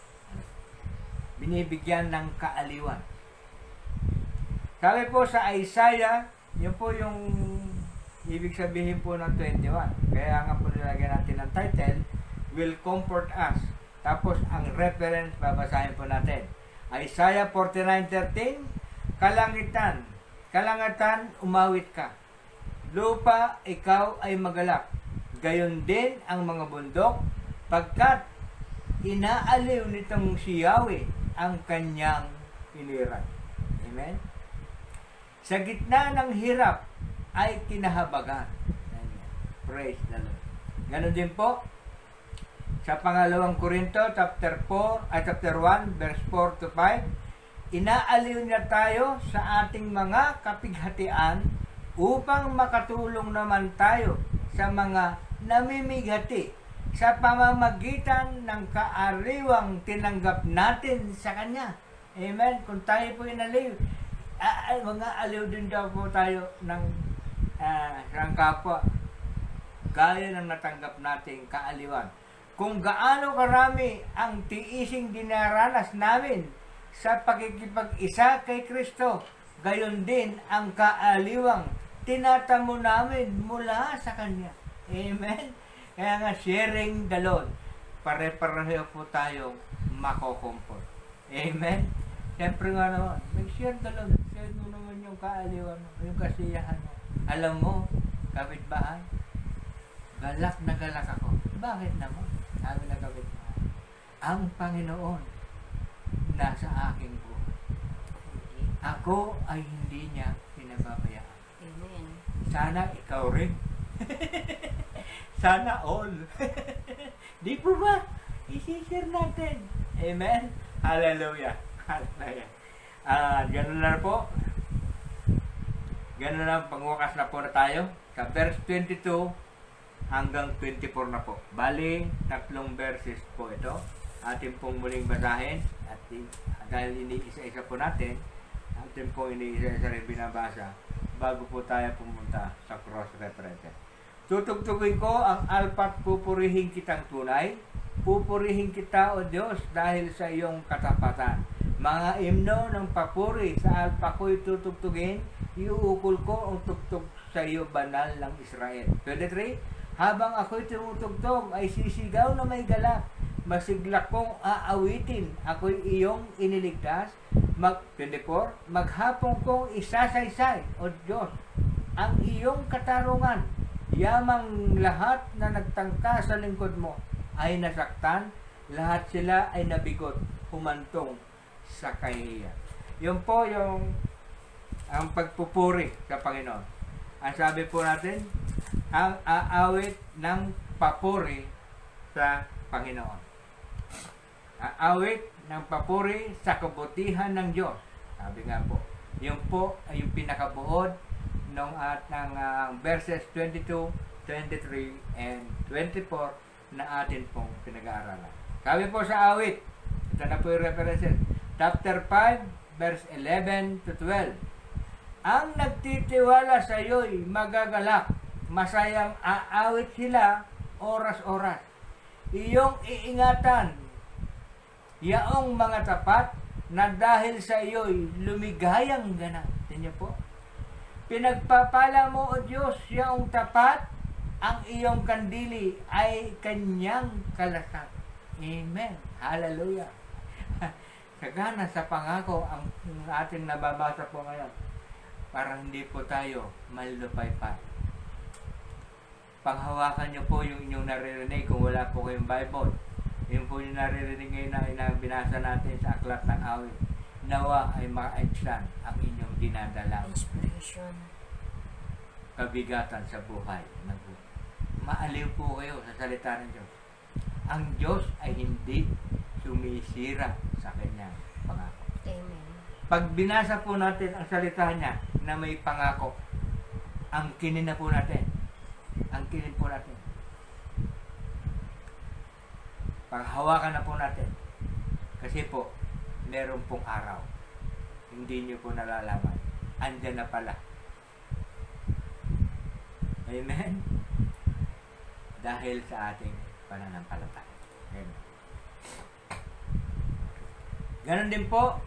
Binibigyan ng kaaliwan. Sabi po sa Isaiah, yun po yung ibig sabihin po ng 21. Kaya nga po nilagyan natin ng title, will comfort us. Tapos ang reference, babasahin po natin. Isaiah 49:13, kalangatan, umawit ka. Lupa, ikaw ay magalak. Gayon din ang mga bundok, pagkat inaaliw nitong si Yahweh ang kanyang iniran. Amen? Sa gitna ng hirap ay kinahabagan. Praise the Lord. Ganon din po sa pangalawang Korinto, chapter 1, verse 4 to 5, inaaliw niya tayo sa ating mga kapighatian upang makatulong naman tayo sa mga namimigati sa pamamagitan ng kaariwang tinanggap natin sa Kanya. Amen? Kung tayo po inaliw, mga aliw din daw po tayo ng kapwa. Gaya ng natanggap nating kaaliwan. Kung gaano karami ang tiising dinaranas namin sa pagkikipag-isa kay Kristo, gayon din ang kaaliwang tinatamo namin mula sa Kanya. Amen? Kaya nga, sharing the load. Pare-pareho po tayong makokomport. Amen? Siyempre nga naman, mag-share the load. Share mo naman yung kaaliwan mo, yung kasiyahan mo. Alam mo, kapitbahay, galak na galak ako. Bakit naman? Sabi na kapitbahay, ang Panginoon nasa aking buhay. Ako ay hindi niya pinababayaan. Amen. Sana ikaw rin. Sana all. Di po ba? I-share natin. Amen? Hallelujah. Hallelujah. Ganun na po. Ganun na, pangwakas na po na tayo. Sa verse 22 hanggang 24 na po. Bali, 3 verses po ito. Atin pong muling basahin. At dahil iniisa-isa po natin, atin pong iniisa-isa rin binabasa bago po tayo pumunta sa cross-reference. Tutugtugin ko ang alpat, pupurihin kitang tunay. Pupurihin kita, O Diyos, dahil sa iyong katapatan. Mga himno ng papuri sa alpa ko'y tutugtugin. Iuukol ko ang tugtog sa iyo, banal ng Israel. 23, habang ako'y tumutugtog, ay sisigaw na may galak. Masigla kong aawitin, ako'y iyong iniligtas. 24, maghapon kong isasaysay, O Diyos, ang iyong katarungan. Yamang lahat na nagtangka sa lingkod mo ay nasaktan, lahat sila ay nabigot, humantong sa kahihiyan. Yun po yung ang pagpupuri sa Panginoon. Ang sabi po natin, ang aawit ng papuri sa Panginoon. Aawit ng papuri sa kabutihan ng Diyos. Sabi nga po, yun po ay yung pinakabuod ng verses 22, 23, and 24 na atin pong pinag-aaralan. Sabi po sa awit, ito na po yung references, chapter 5, verse 11 to 12. Ang nagtitiwala sa iyo'y magagalak. Masayang aawit sila oras-oras. Iyong iingatan yaong mga tapat na dahil sa iyo'y lumigayang ganap. Tingnan po. Pinagpapala mo, O Diyos, yaong tapat, ang iyong kandili ay kanyang kalasag. Amen. Hallelujah. Sagana sa pangako ang ating nababasa po ngayon para hindi po tayo malupaypay. Panghawakan niyo po yung inyong naririnig kung wala po kayong Bible. Yung po yung naririnig ngayon na binasa natin sa Aklat ng Awit. Nawa ay ma-extend ang inyong dinadala. Inspiration. Kabigatan sa buhay. Maaliw po kayo sa salita ng Diyos. Ang Diyos ay hindi sumisira sa kanyang pangako. Amen. Pag binasa po natin ang salita niya na may pangako, ang kinin na po natin. Ang kinin po natin. Paghawakan na po natin. Kasi po, meron pong araw. Hindi nyo po nalalaman. Andyan na pala. Amen? Dahil sa ating pananampalataya. Amen. Ganon din po.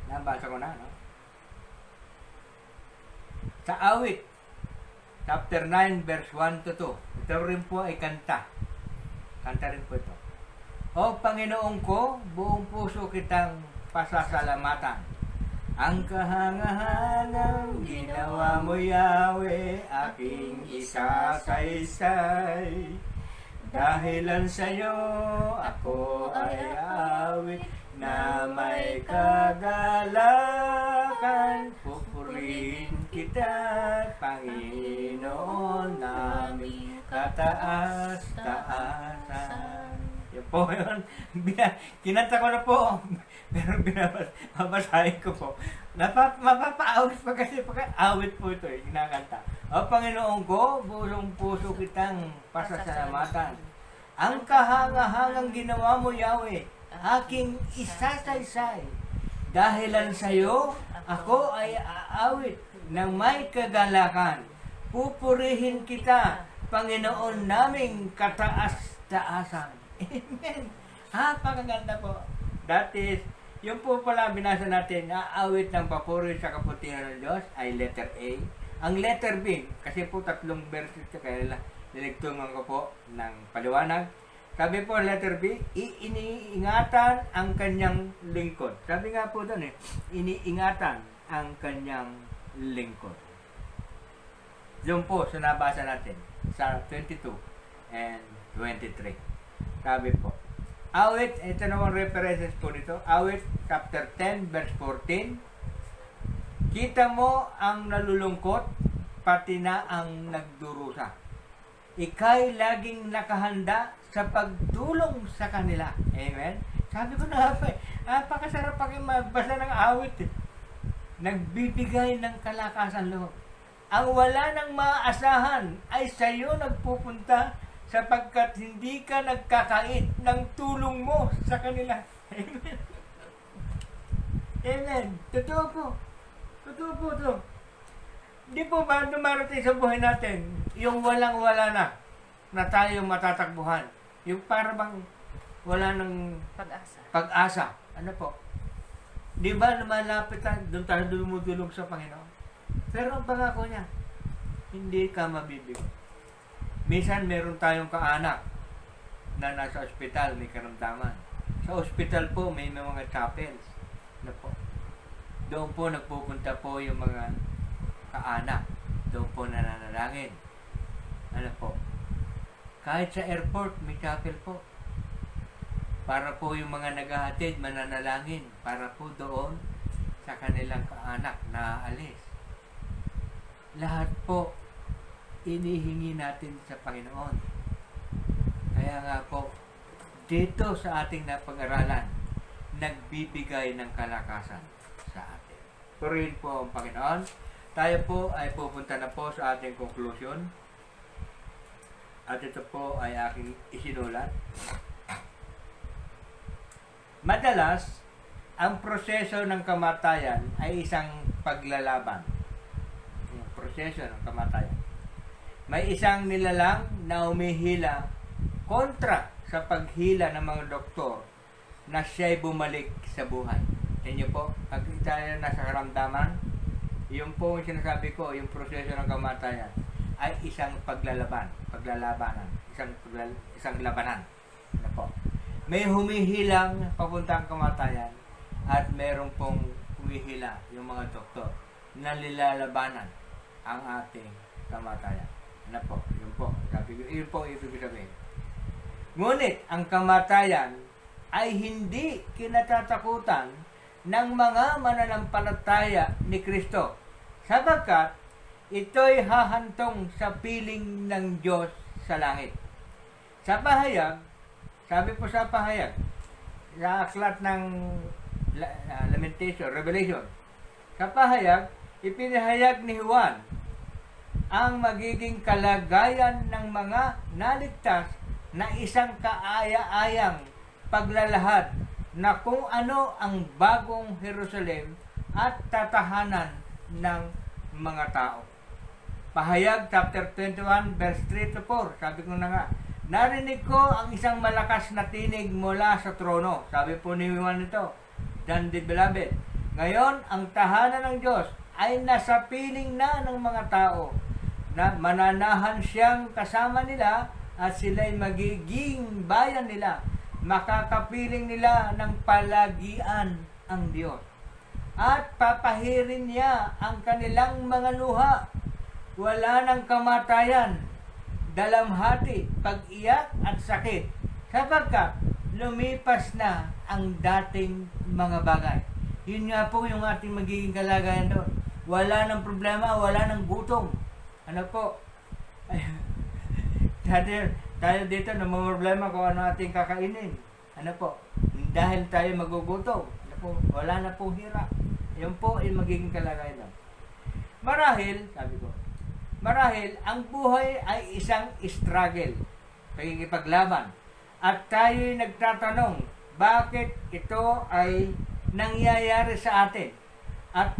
Nabasa ko na, no? Sa Awit, chapter 9, verse 1 to 2. Ito rin po ay kanta. Kanta rin po ito. O Panginoon ko, buong puso kitang pasasalamatan. Ang kahangahangang ginawa mo, Yahweh, aking isasaysay. Dahilan sa'yo, ako ay awit na may kagalakan. Pupurihin kita, Panginoon namin kataas-taasan. Yan po yun. Kinanta ko na po. Pero babasahin ko po. Mapapaawit pa kasi awit po ito eh. Kinakanta. O Panginoon ko, bulong puso kitang pasasalamatan. Ang kahangahangang ginawa mo, Yahweh, aking isasaysay. Dahilan sa iyo, ako ay aawit ng may kagalakan. Pupurihin kita, Panginoon naming kataas-taasan. Amen. Pakaganda po. That is, yung po pala binasa natin na awit ng papuri sa kaputihan ng Diyos ay letter A. Ang letter B, kasi po tatlong verses kaya niligtungan ko po ng paliwanag. Sabi po letter B, iniingatan ang kanyang lingkod. Sabi nga po doon iniingatan ang kanyang lingkod. Doon po sa nabasa natin sa 22 and 23. Sabi po, awit, ito namang references po dito, awit chapter 10 verse 14. Kita mo ang nalulungkot, pati na ang nagdurusa. Ika'y laging nakahanda sa pagtulong sa kanila. Amen? Sabi ko na pa, napakasarap magbasa ng awit. Nagbibigay ng kalakasan loob. Ang wala nang maaasahan ay sa iyo nagpupunta sapagkat hindi ka nagkakait ng tulong mo sa kanila. Amen? Amen? Totoo po. Totoo po ito. Hindi po ba dumarating sa buhay natin yung walang-wala na tayo matatakbuhan? Yung para bang wala ng pag-asa. Ano po? Di ba lumalapit tayo, doon tayo dumudulog sa Panginoon? Pero ang pangako niya, hindi ka mabibigo. Minsan meron tayong kaanak na nasa ospital, may karamdaman. Sa ospital po, may mga chapels. Ano po? Doon po nagpupunta po yung mga kaanak. Doon po nananalangin. Ano po? Kahit sa airport, may chapel po. Para po yung mga naghahatid, mananalangin. Para po doon sa kanilang kaanak na aalis. Lahat po, inihingi natin sa Panginoon. Kaya nga po, dito sa ating napag-aralan, nagbibigay ng kalakasan sa atin. Purihin po ang Panginoon. Tayo po ay pupunta na po sa ating conclusion. At ito po ay aking isinulat. Madalas, ang proseso ng kamatayan ay isang paglalaban. Yung proseso ng kamatayan. May isang nilalang na umihila kontra sa paghila ng mga doktor na siya'y bumalik sa buhay. Inyo po, pag tayo nasa karamdaman, yung po yung sinasabi ko, yung proseso ng kamatayan ay isang paglalabanan, isang labanan. Ano po? May humihilang papuntang kamatayan at meron pong humihila yung mga doktor na nilalabanan ang ating kamatayan. Ano po? Yun po. Yun po ibig sabihin. Ngunit ang kamatayan ay hindi kinatatakutan ng mga mananampalataya ni Kristo, sapagkat ito'y hahantong sa piling ng Diyos sa langit. Sa pahayag, sabi po sa pahayag, sa aklat ng Lamentation, Revelation, sa pahayag, ipinahayag ni Juan ang magiging kalagayan ng mga naligtas na isang kaaya-ayang paglalahad na kung ano ang bagong Jerusalem at tatahanan ng mga tao. Pahayag chapter 21 verse 3 to 4. Sabi ko na nga, narinig ko ang isang malakas na tinig mula sa trono. Sabi po ni Juan nito, John the Beloved, ngayon ang tahanan ng Diyos ay nasa piling na ng mga tao na mananahan siyang kasama nila at sila'y magiging bayan nila. Makakapiling nila ng palagian ang Diyos. At papahirin niya ang kanilang mga luha. Wala ng kamatayan, dalamhati, pag-iyak at sakit, sapagkat lumipas na ang dating mga bagay. Yun nga po yung ating magiging kalagayan doon. Wala ng problema, wala ng gutom. Ano po? Tayo dito namumroblema kung ano ating kakainin. Ano po? Dahil tayo magugutom. Ano po? Wala na pong hirap. Yun po ay magiging kalagayan doon. Marahil, sabi ko, marahil ang buhay ay isang struggle, pagkikipaglaban. At tayo'y nagtatanong, bakit ito ay nangyayari sa atin at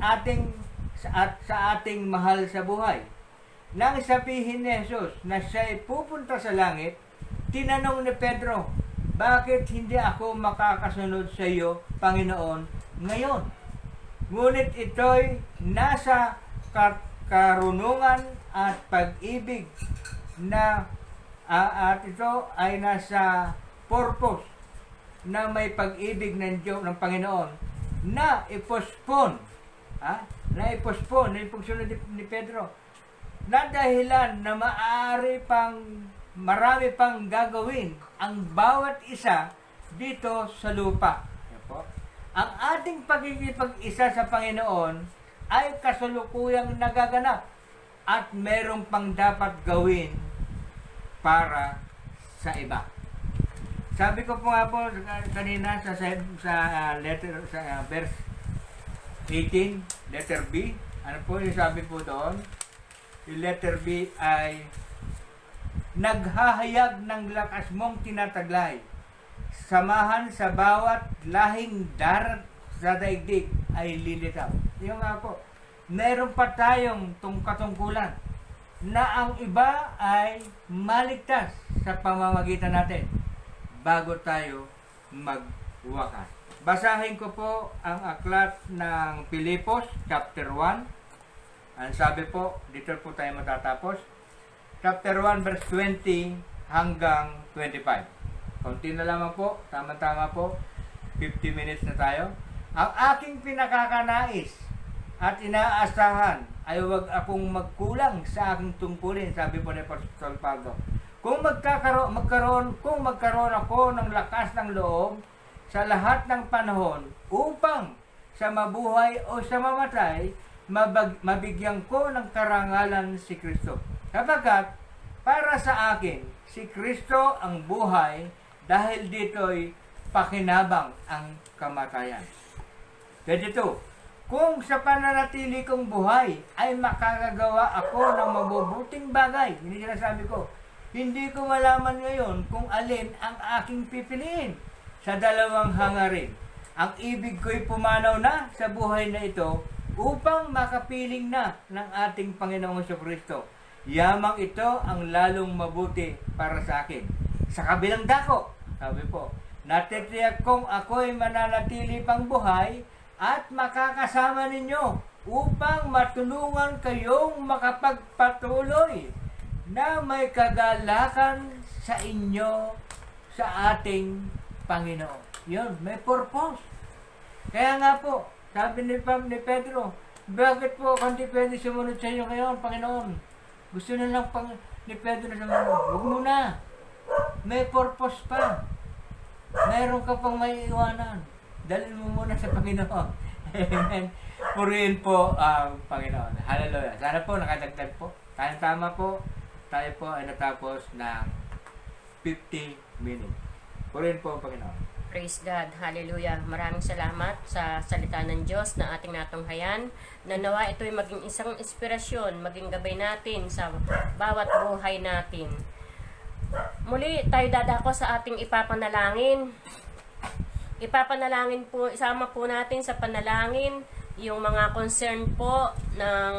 sa ating mahal sa buhay. Nang sabihin ni Jesus na siya'y pupunta sa langit, tinanong ni Pedro, bakit hindi ako makakasunod sa iyo, Panginoon, ngayon? Ngunit ito'y nasa karunungan at pag-ibig na at ito ay nasa purpose na may pag-ibig ng Diyos, ng Panginoon na i-postpone na ipagsunod ni Pedro na dahilan na marami pang gagawin ang bawat isa dito sa lupa. Ang ating pagkikipag-isa sa Panginoon ay kasalukuyang nagaganap at merong pang dapat gawin para sa iba. Sabi ko po nga po kanina sa verse 18, letter B, ano po yung sabi po doon? Yung letter B ay naghahayag ng lakas mong tinataglay. Samahan sa bawat lahing darat sa daigdig ay lilitaw. Yung nga po, meron pa tayong katungkulan na ang iba ay maligtas sa pamamagitan natin bago tayo magwakas. Basahin ko po ang aklat ng Pilipos, chapter 1. Ang sabi po, dito po tayo matatapos. Chapter 1, verse 20 hanggang 25. Konti na lamang po, tama-tama po, 50 minutes na tayo. Ang aking pinakakanais at inaasahan ay huwag akong magkulang sa aking tungkulin, sabi po ni Apostol Pablo. Kung magkaroon ako ng lakas ng loob sa lahat ng panahon upang sa mabuhay o sa mamatay, mabigyan ko ng karangalan si Kristo. Sapagkat para sa akin, si Kristo ang buhay dahil dito'y pakinabang ang kamatayan. Ganito, kung sa pananatili kong buhay ay makagagawa ako ng mabubuting bagay, hindi sinasabi ko, hindi ko malaman ngayon kung alin ang aking pipiliin sa dalawang hangarin. Ang ibig ko'y pumanaw na sa buhay na ito upang makapiling na ng ating Panginoong Jesucristo. Yamang ito ang lalong mabuti para sa akin. Sa kabilang dako, sabi po, natitiyak kong ako'y mananatili pang buhay at makakasama ninyo upang matulungan kayong makapagpatuloy na may kagalakan sa inyo sa ating Panginoon. Yun, may purpose. Kaya nga po, sabi ni Pedro, bakit po hindi pwede sumunod sa inyo ngayon, Panginoon? Gusto na lang ni Pedro na sumunod. Huwag muna. May purpose pa. Mayroon ka pang may iwanan. Dalhin mo muna sa Panginoon. Amen. Purihin po ang Panginoon. Hallelujah. Sana po nakadagdag po. Tama po. Tayo po ay natapos ng 50 minutes. Purihin po ang Panginoon. Praise God. Hallelujah. Maraming salamat sa salita ng Diyos na ating natunghayan. Na nawa ito'y maging isang inspirasyon, maging gabay natin sa bawat buhay natin. Muli, tayo dadako sa ating ipapanalangin. Ipapanalangin po, isama po natin sa panalangin yung mga concern po ng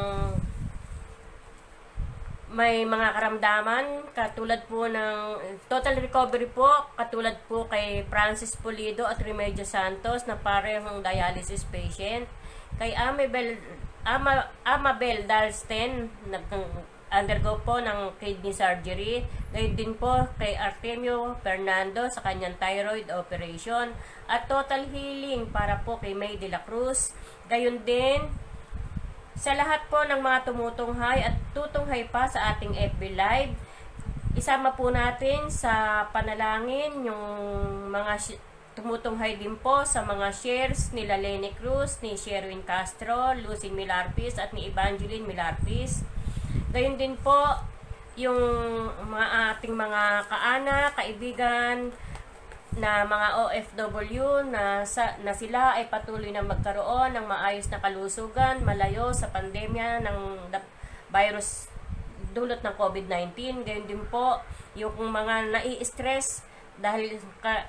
may mga karamdaman, katulad po ng total recovery po, katulad po kay Francis Pulido at Remedios Santos na parehong dialysis patient. Kay Amabel Dalsten, nag-undergo po ng kidney surgery. Gayon din po kay Artemio Fernando sa kanyang thyroid operation. At total healing para po kay May de la Cruz. Gayon din sa lahat po ng mga tumutunghay at tutunghay pa sa ating FB Live, isama po natin sa panalangin yung mga tumutunghay din po sa mga shares nila Lenny Cruz, ni Sherwin Castro, Lucy Milarpis at ni Evangeline Milarpis. Gayon din po yung mga ating mga kaanak, kaibigan, na mga OFW na sila ay patuloy na magkaroon ng maayos na kalusugan malayo sa pandemya ng virus dulot ng COVID-19. Gayon din po yung mga nai-stress dahil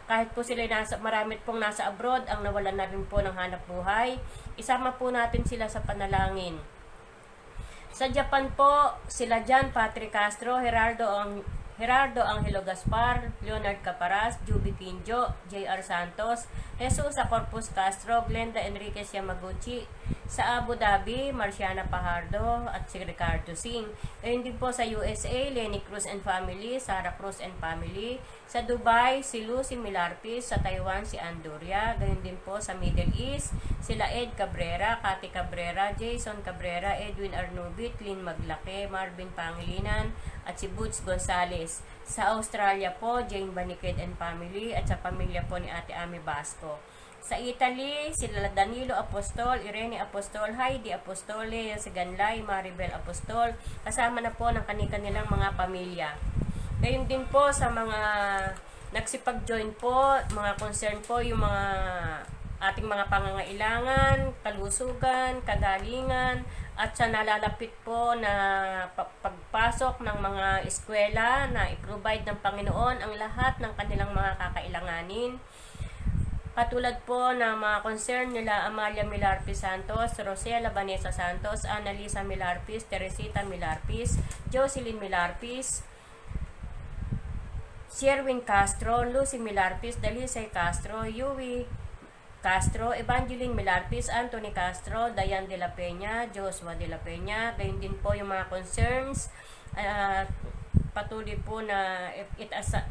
kahit po sila marami pong nasa abroad ang nawalan na rin po ng hanap buhay. Isama po natin sila sa panalangin. Sa Japan po, sila John Patrick Castro, Gerardo Angelo Gaspar, Leonard Caparas, Juby Quinjo, J.R. Santos, Jesus Corpus Castro, Glenda Enriquez Yamaguchi, sa Abu Dhabi, Marciana Pajardo at si Ricardo Singh. Gayon din po sa USA, Lenny Cruz and Family, Sarah Cruz and Family, sa Dubai, si Lucy Milarpis, sa Taiwan, si Andoria, gayon din po sa Middle East, sila Ed Cabrera, Cathy Cabrera, Jason Cabrera, Edwin Arnubit, Lynn Maglake, Marvin Pangilinan, at si Boots Gonzales. Sa Australia po, Jane Baniked and Family, at sa pamilya po ni Ate Ami Basco. Sa Italy, sila Danilo Apostol, Irene Apostol, Heidi Apostole, si Ganlay, Maribel Apostol, kasama na po ng kanilang mga pamilya. Gayon din po sa mga nagsipag-join po, mga concern po, yung mga ating mga pangangailangan, kalusugan, kagalingan, at sa nalalapit po na pagpasok ng mga eskwela na i-provide ng Panginoon ang lahat ng kanilang mga kakailanganin. Katulad po ng mga concern nila Amalia Milarpis Santos, Rosela Vanessa Santos, Annalisa Milarpis, Teresita Milarpis, Jocelyn Milarpis, Sherwin Castro, Lucy Milarpis, Dalisay Castro, Yui Castro, Evangeline Milarpis, Anthony Castro, Dayan de la Peña, Joshua de la Peña. Gayon din po yung mga concerns. Patuloy po na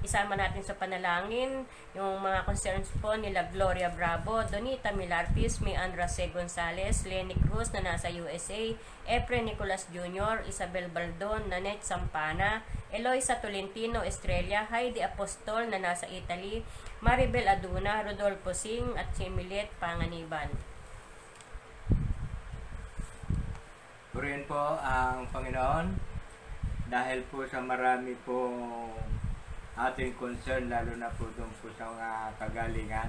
isama natin sa panalangin yung mga concerns po nila Gloria Bravo, Donita Milarpis, May Andra C. Gonzales, Lenny Cruz na nasa USA, Efren Nicolas Jr., Isabel Baldon, Nanette Sampana, Eloisa Tolentino Estrella, Heidi Apostol na nasa Italy, Maribel Aduna, Rodolfo Singh at si Milet Panganiban. Purihin po ang Panginoon. Dahil po sa marami po ating concern, lalo na po doon po sa mga kagalingan,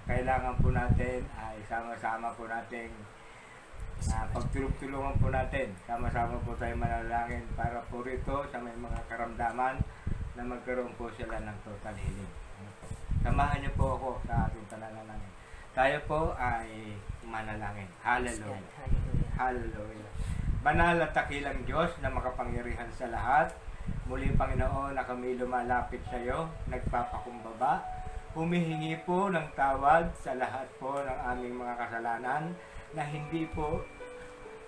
kailangan po natin, sama-sama po natin, pagtulong-tulungan po natin, sama-sama po tayo manalangin para po rito sa may mga karamdaman na magkaroon po sila ng total healing. Samahan niyo po ako sa ating panalangin. Tayo po ay manalangin. Hallelujah. Hallelujah. Hallelujah. Banal at dakilang Diyos na makapangyarihan sa lahat, muli Panginoon na kami lumalapit sa iyo, nagpapakumbaba, humihingi po ng tawad sa lahat po ng aming mga kasalanan na hindi po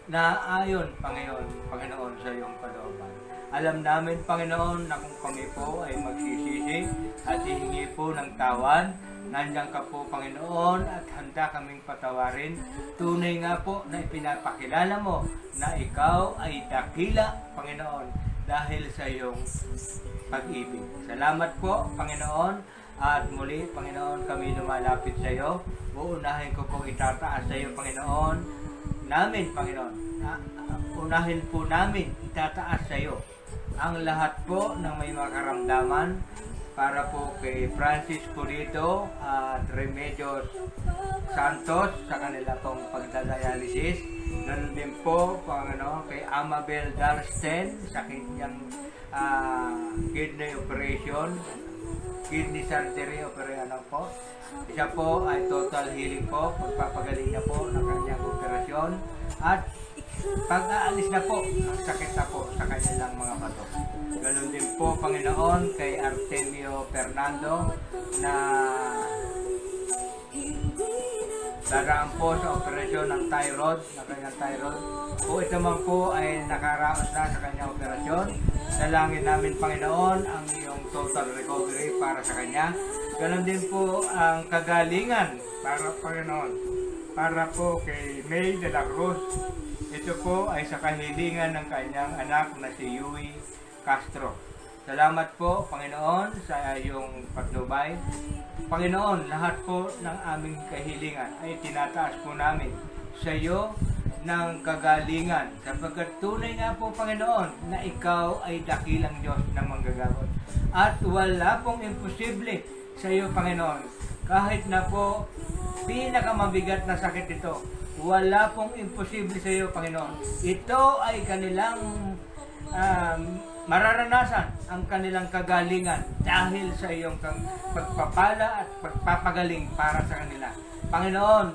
naayon, Panginoon, sa iyong kalooban. Alam namin, Panginoon, na kung kami po ay magsisisi at hihingi po ng tawad, nandiyan ka po, Panginoon, at handa kaming patawarin. Tunay nga po na ipinapakilala mo na ikaw ay dakila, Panginoon, dahil sa iyong pag-ibig. Salamat po, Panginoon, at muli, Panginoon, kami lumalapit sa iyo. Uunahin ko po itataas sa iyo, Panginoon, namin, Panginoon. Unahin po namin itataas sa iyo ang lahat po ng may mga karamdaman para po kay Francis Purito at Remedios Santos sa kanila pong pagdadialysis. Ganun din po, Panginoon, kay Amabel Darsten sa kanyang kidney operation, kidney surgery operation po. Isa po ay total healing po, pagpapagaling na po ng kanyang operasyon at pag-aalis na po ang sakit na po sa kanilang mga bato. Ganun din po, Panginoon, kay Artemio Fernando na daraan po sa operasyon ng thyroid, na kanyang thyroid. Po ito man po ay nakaraos na sa kanyang operasyon. Dalangin namin, Panginoon, ang iyong total recovery para sa kanya. Ganon din po ang kagalingan para, Panginoon, para po kay May de la Cruz. Ito po ay sa kahilingan ng kanyang anak na si Yui Castro. Salamat po, Panginoon, sa iyong patnubay. Panginoon, lahat po ng aming kahilingan ay tinataas po namin sa iyo ng kagalingan. Sapagkat tunay nga po, Panginoon, na ikaw ay dakilang Diyos na manggagawa. At wala pong imposible sa iyo, Panginoon. Kahit na po pinakamabigat na sakit ito, wala pong imposible sa iyo, Panginoon. Ito ay kanilang mararanasan ang kanilang kagalingan dahil sa iyong pagpapala at pagpapagaling para sa kanila. Panginoon,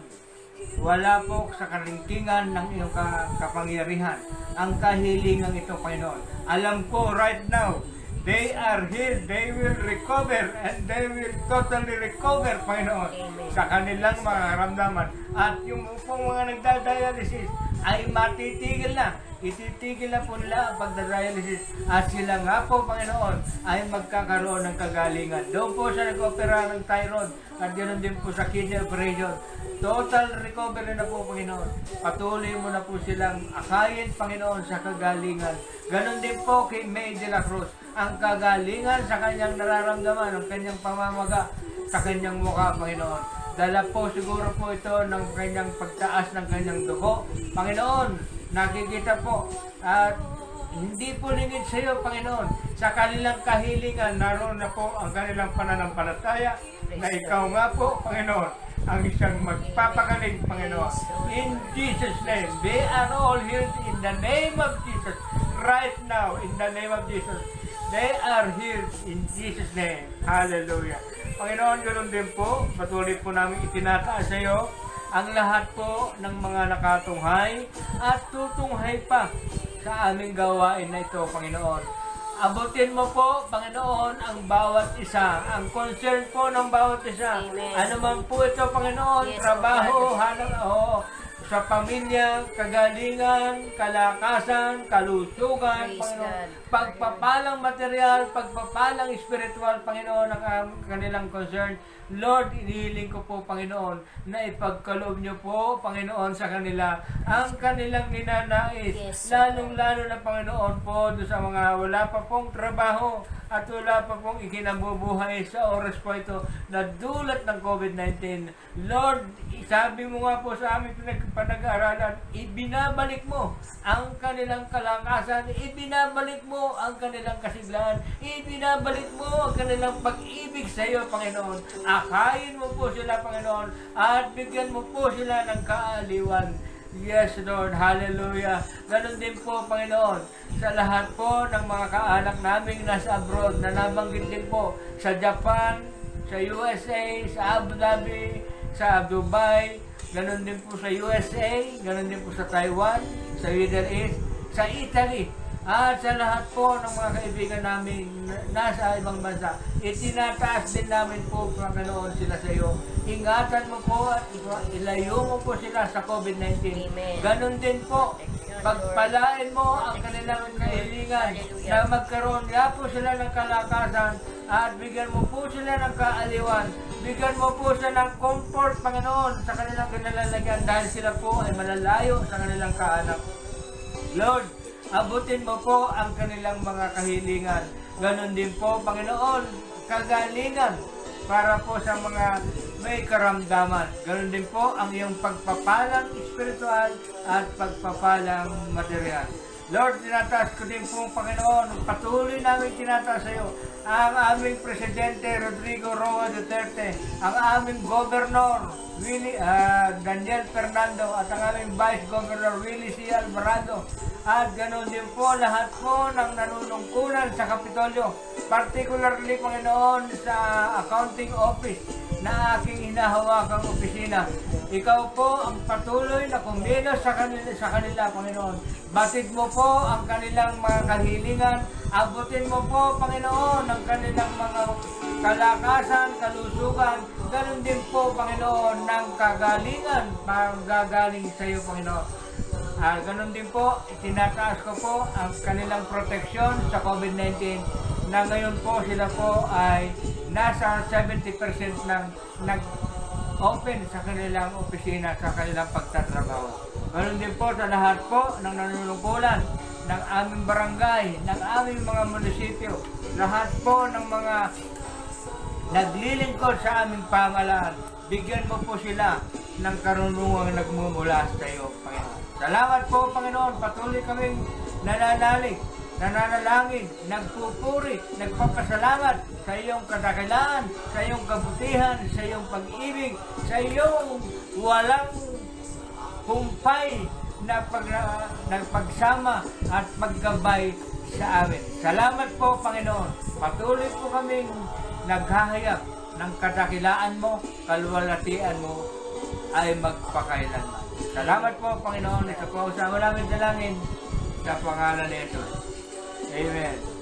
wala po sa karingkingan ng iyong kapangyarihan ang kahilingan ito, Panginoon. Alam ko right now, they are healed, they will recover, and they will totally recover, Panginoon, sa kanilang mga karamdaman. At yung pong mga nagdadialysis ay matitigil na. Ititigil na po nila ang pagdadialysis. At sila nga po, Panginoon, ay magkakaroon ng kagalingan. Doon po siya nag-opera ng thyroid at ganoon din po sa kidney operation. Total recovery na po, Panginoon. Patuloy mo na po silang akayin, Panginoon, sa kagalingan. Ganon din po kay May de la Cruz. Ang kagalingan sa kanyang nararamdaman, ang kanyang pamamaga sa kanyang mukha, Panginoon. Dala po siguro po ito ng kanyang pagtaas ng kanyang dugo. Panginoon, nakikita po at hindi po lingid sa iyo, Panginoon. Sa kanilang kahilingan, naroon na po ang kanilang pananampalataya na ikaw nga po, Panginoon, ang isang magpapagaling, Panginoon. In Jesus' name, they are all healed in the name of Jesus. Right now, in the name of Jesus. They are healed in Jesus' name. Hallelujah. Panginoon, ganoon din po, patuloy po namin itinataas sa iyo ang lahat po ng mga nakatunghay at tutunghay pa sa aming gawain na ito, Panginoon. Abutin mo po, Panginoon, ang bawat isa, ang concern po ng bawat isa. Amen. Ano man po ito, Panginoon, Yes, trabaho, Lord. hanap, sa pamilya, kagalingan, kalakasan, kalusugan, Praise Panginoon, God. pagpapalang material, pagpapalang spiritual, Panginoon, ang kanilang concern. Lord, inihiling ko po, Panginoon, na ipagkaloob niyo po, Panginoon, sa kanila ang kanilang ninanais. Yes, Lalong-lalo na, Panginoon po, doon sa mga wala pa pong trabaho at wala pa pong ikinabubuhay sa oras po ito na dulot ng COVID-19. Lord, sabi mo nga po sa aming panag-aaralan, ibinabalik mo ang kanilang kalakasan, ibinabalik mo ang kanilang kasiglahan, ibinabalik mo ang kanilang pag-ibig sa iyo, Panginoon. Akayin mo po sila, Panginoon, at bigyan mo po sila ng kaaliwan. Yes, Lord. Hallelujah. Ganon din po, Panginoon, sa lahat po ng mga kaanak naming nasa abroad na nabanggit din po sa Japan, sa USA, sa Abu Dhabi, sa Dubai, ganon din po sa USA, ganon din po sa Taiwan, sa Middle East, sa Italy, at sa lahat po ng mga kaibigan namin nasa ibang bansa. Itinataas din namin po, Panginoon, sila sa iyo. Ingatan mo po at ilayo mo po sila sa COVID-19. Amen. Ganon din po, pagpalain mo ang kanilang kahilingan na magkaroon nga po sila ng kalakasan at bigyan mo po sila ng kaaliwan. Bigyan mo po sila ng comfort, Panginoon, sa kanilang kinalalagyan dahil sila po ay malalayo sa kanilang kaanak. Lord, abutin mo po ang kanilang mga kahilingan. Ganon din po, Panginoon, kagalingan para po sa mga may karamdaman. Ganon din po ang iyong pagpapalang espiritual at pagpapalang material. Lord, tinataas ko din po, Panginoon, patuloy namin tinataas sa iyo ang aming Presidente Rodrigo Roa Duterte, ang aming Governor Daniel Fernando at ang aming Vice Governor Willie C. Alvarado. At ganoon din po lahat po ng nanunungkulan sa Kapitolyo, particularly, Panginoon, sa accounting office na aking hinahawakang opisina. Ikaw po ang patuloy na kumilos sa kanila, Panginoon. Batid mo po ang kanilang mga kahilingan. Abutin mo po, Panginoon, ang kanilang mga kalakasan, kalusugan. Ganon din po, Panginoon, ng kagalingan, gagaling sa iyo, Panginoon. Ganon din po, itinataas ko po ang kanilang proteksyon sa COVID-19 na ngayon po sila po ay nasa 70% ng nag-open sa kanilang opisina, sa kanilang pagtatrabaho. Ganon din po sa lahat po ng nanunungkulan ng aming barangay, ng aming mga munisipyo, lahat po ng mga naglilingkod sa aming pamahalaan. Bigyan mo po sila ng karunungang nagmumula sa iyo, Panginoon. Salamat po, Panginoon. Patuloy kaming nananalangin, nagpupuri, nagpapasalamat sa iyong kadakilaan, sa iyong kabutihan, sa iyong pag-ibig, sa iyong walang humpay na nagpagsama at paggabay sa amin. Salamat po, Panginoon. Patuloy po kaming naghahayag ng kadakilaan mo, kaluwalhatian mo ay magpakailanman. Salamat po, Panginoon. Ito po sa namin dalangin sa pangalan ni Jesus. Amen.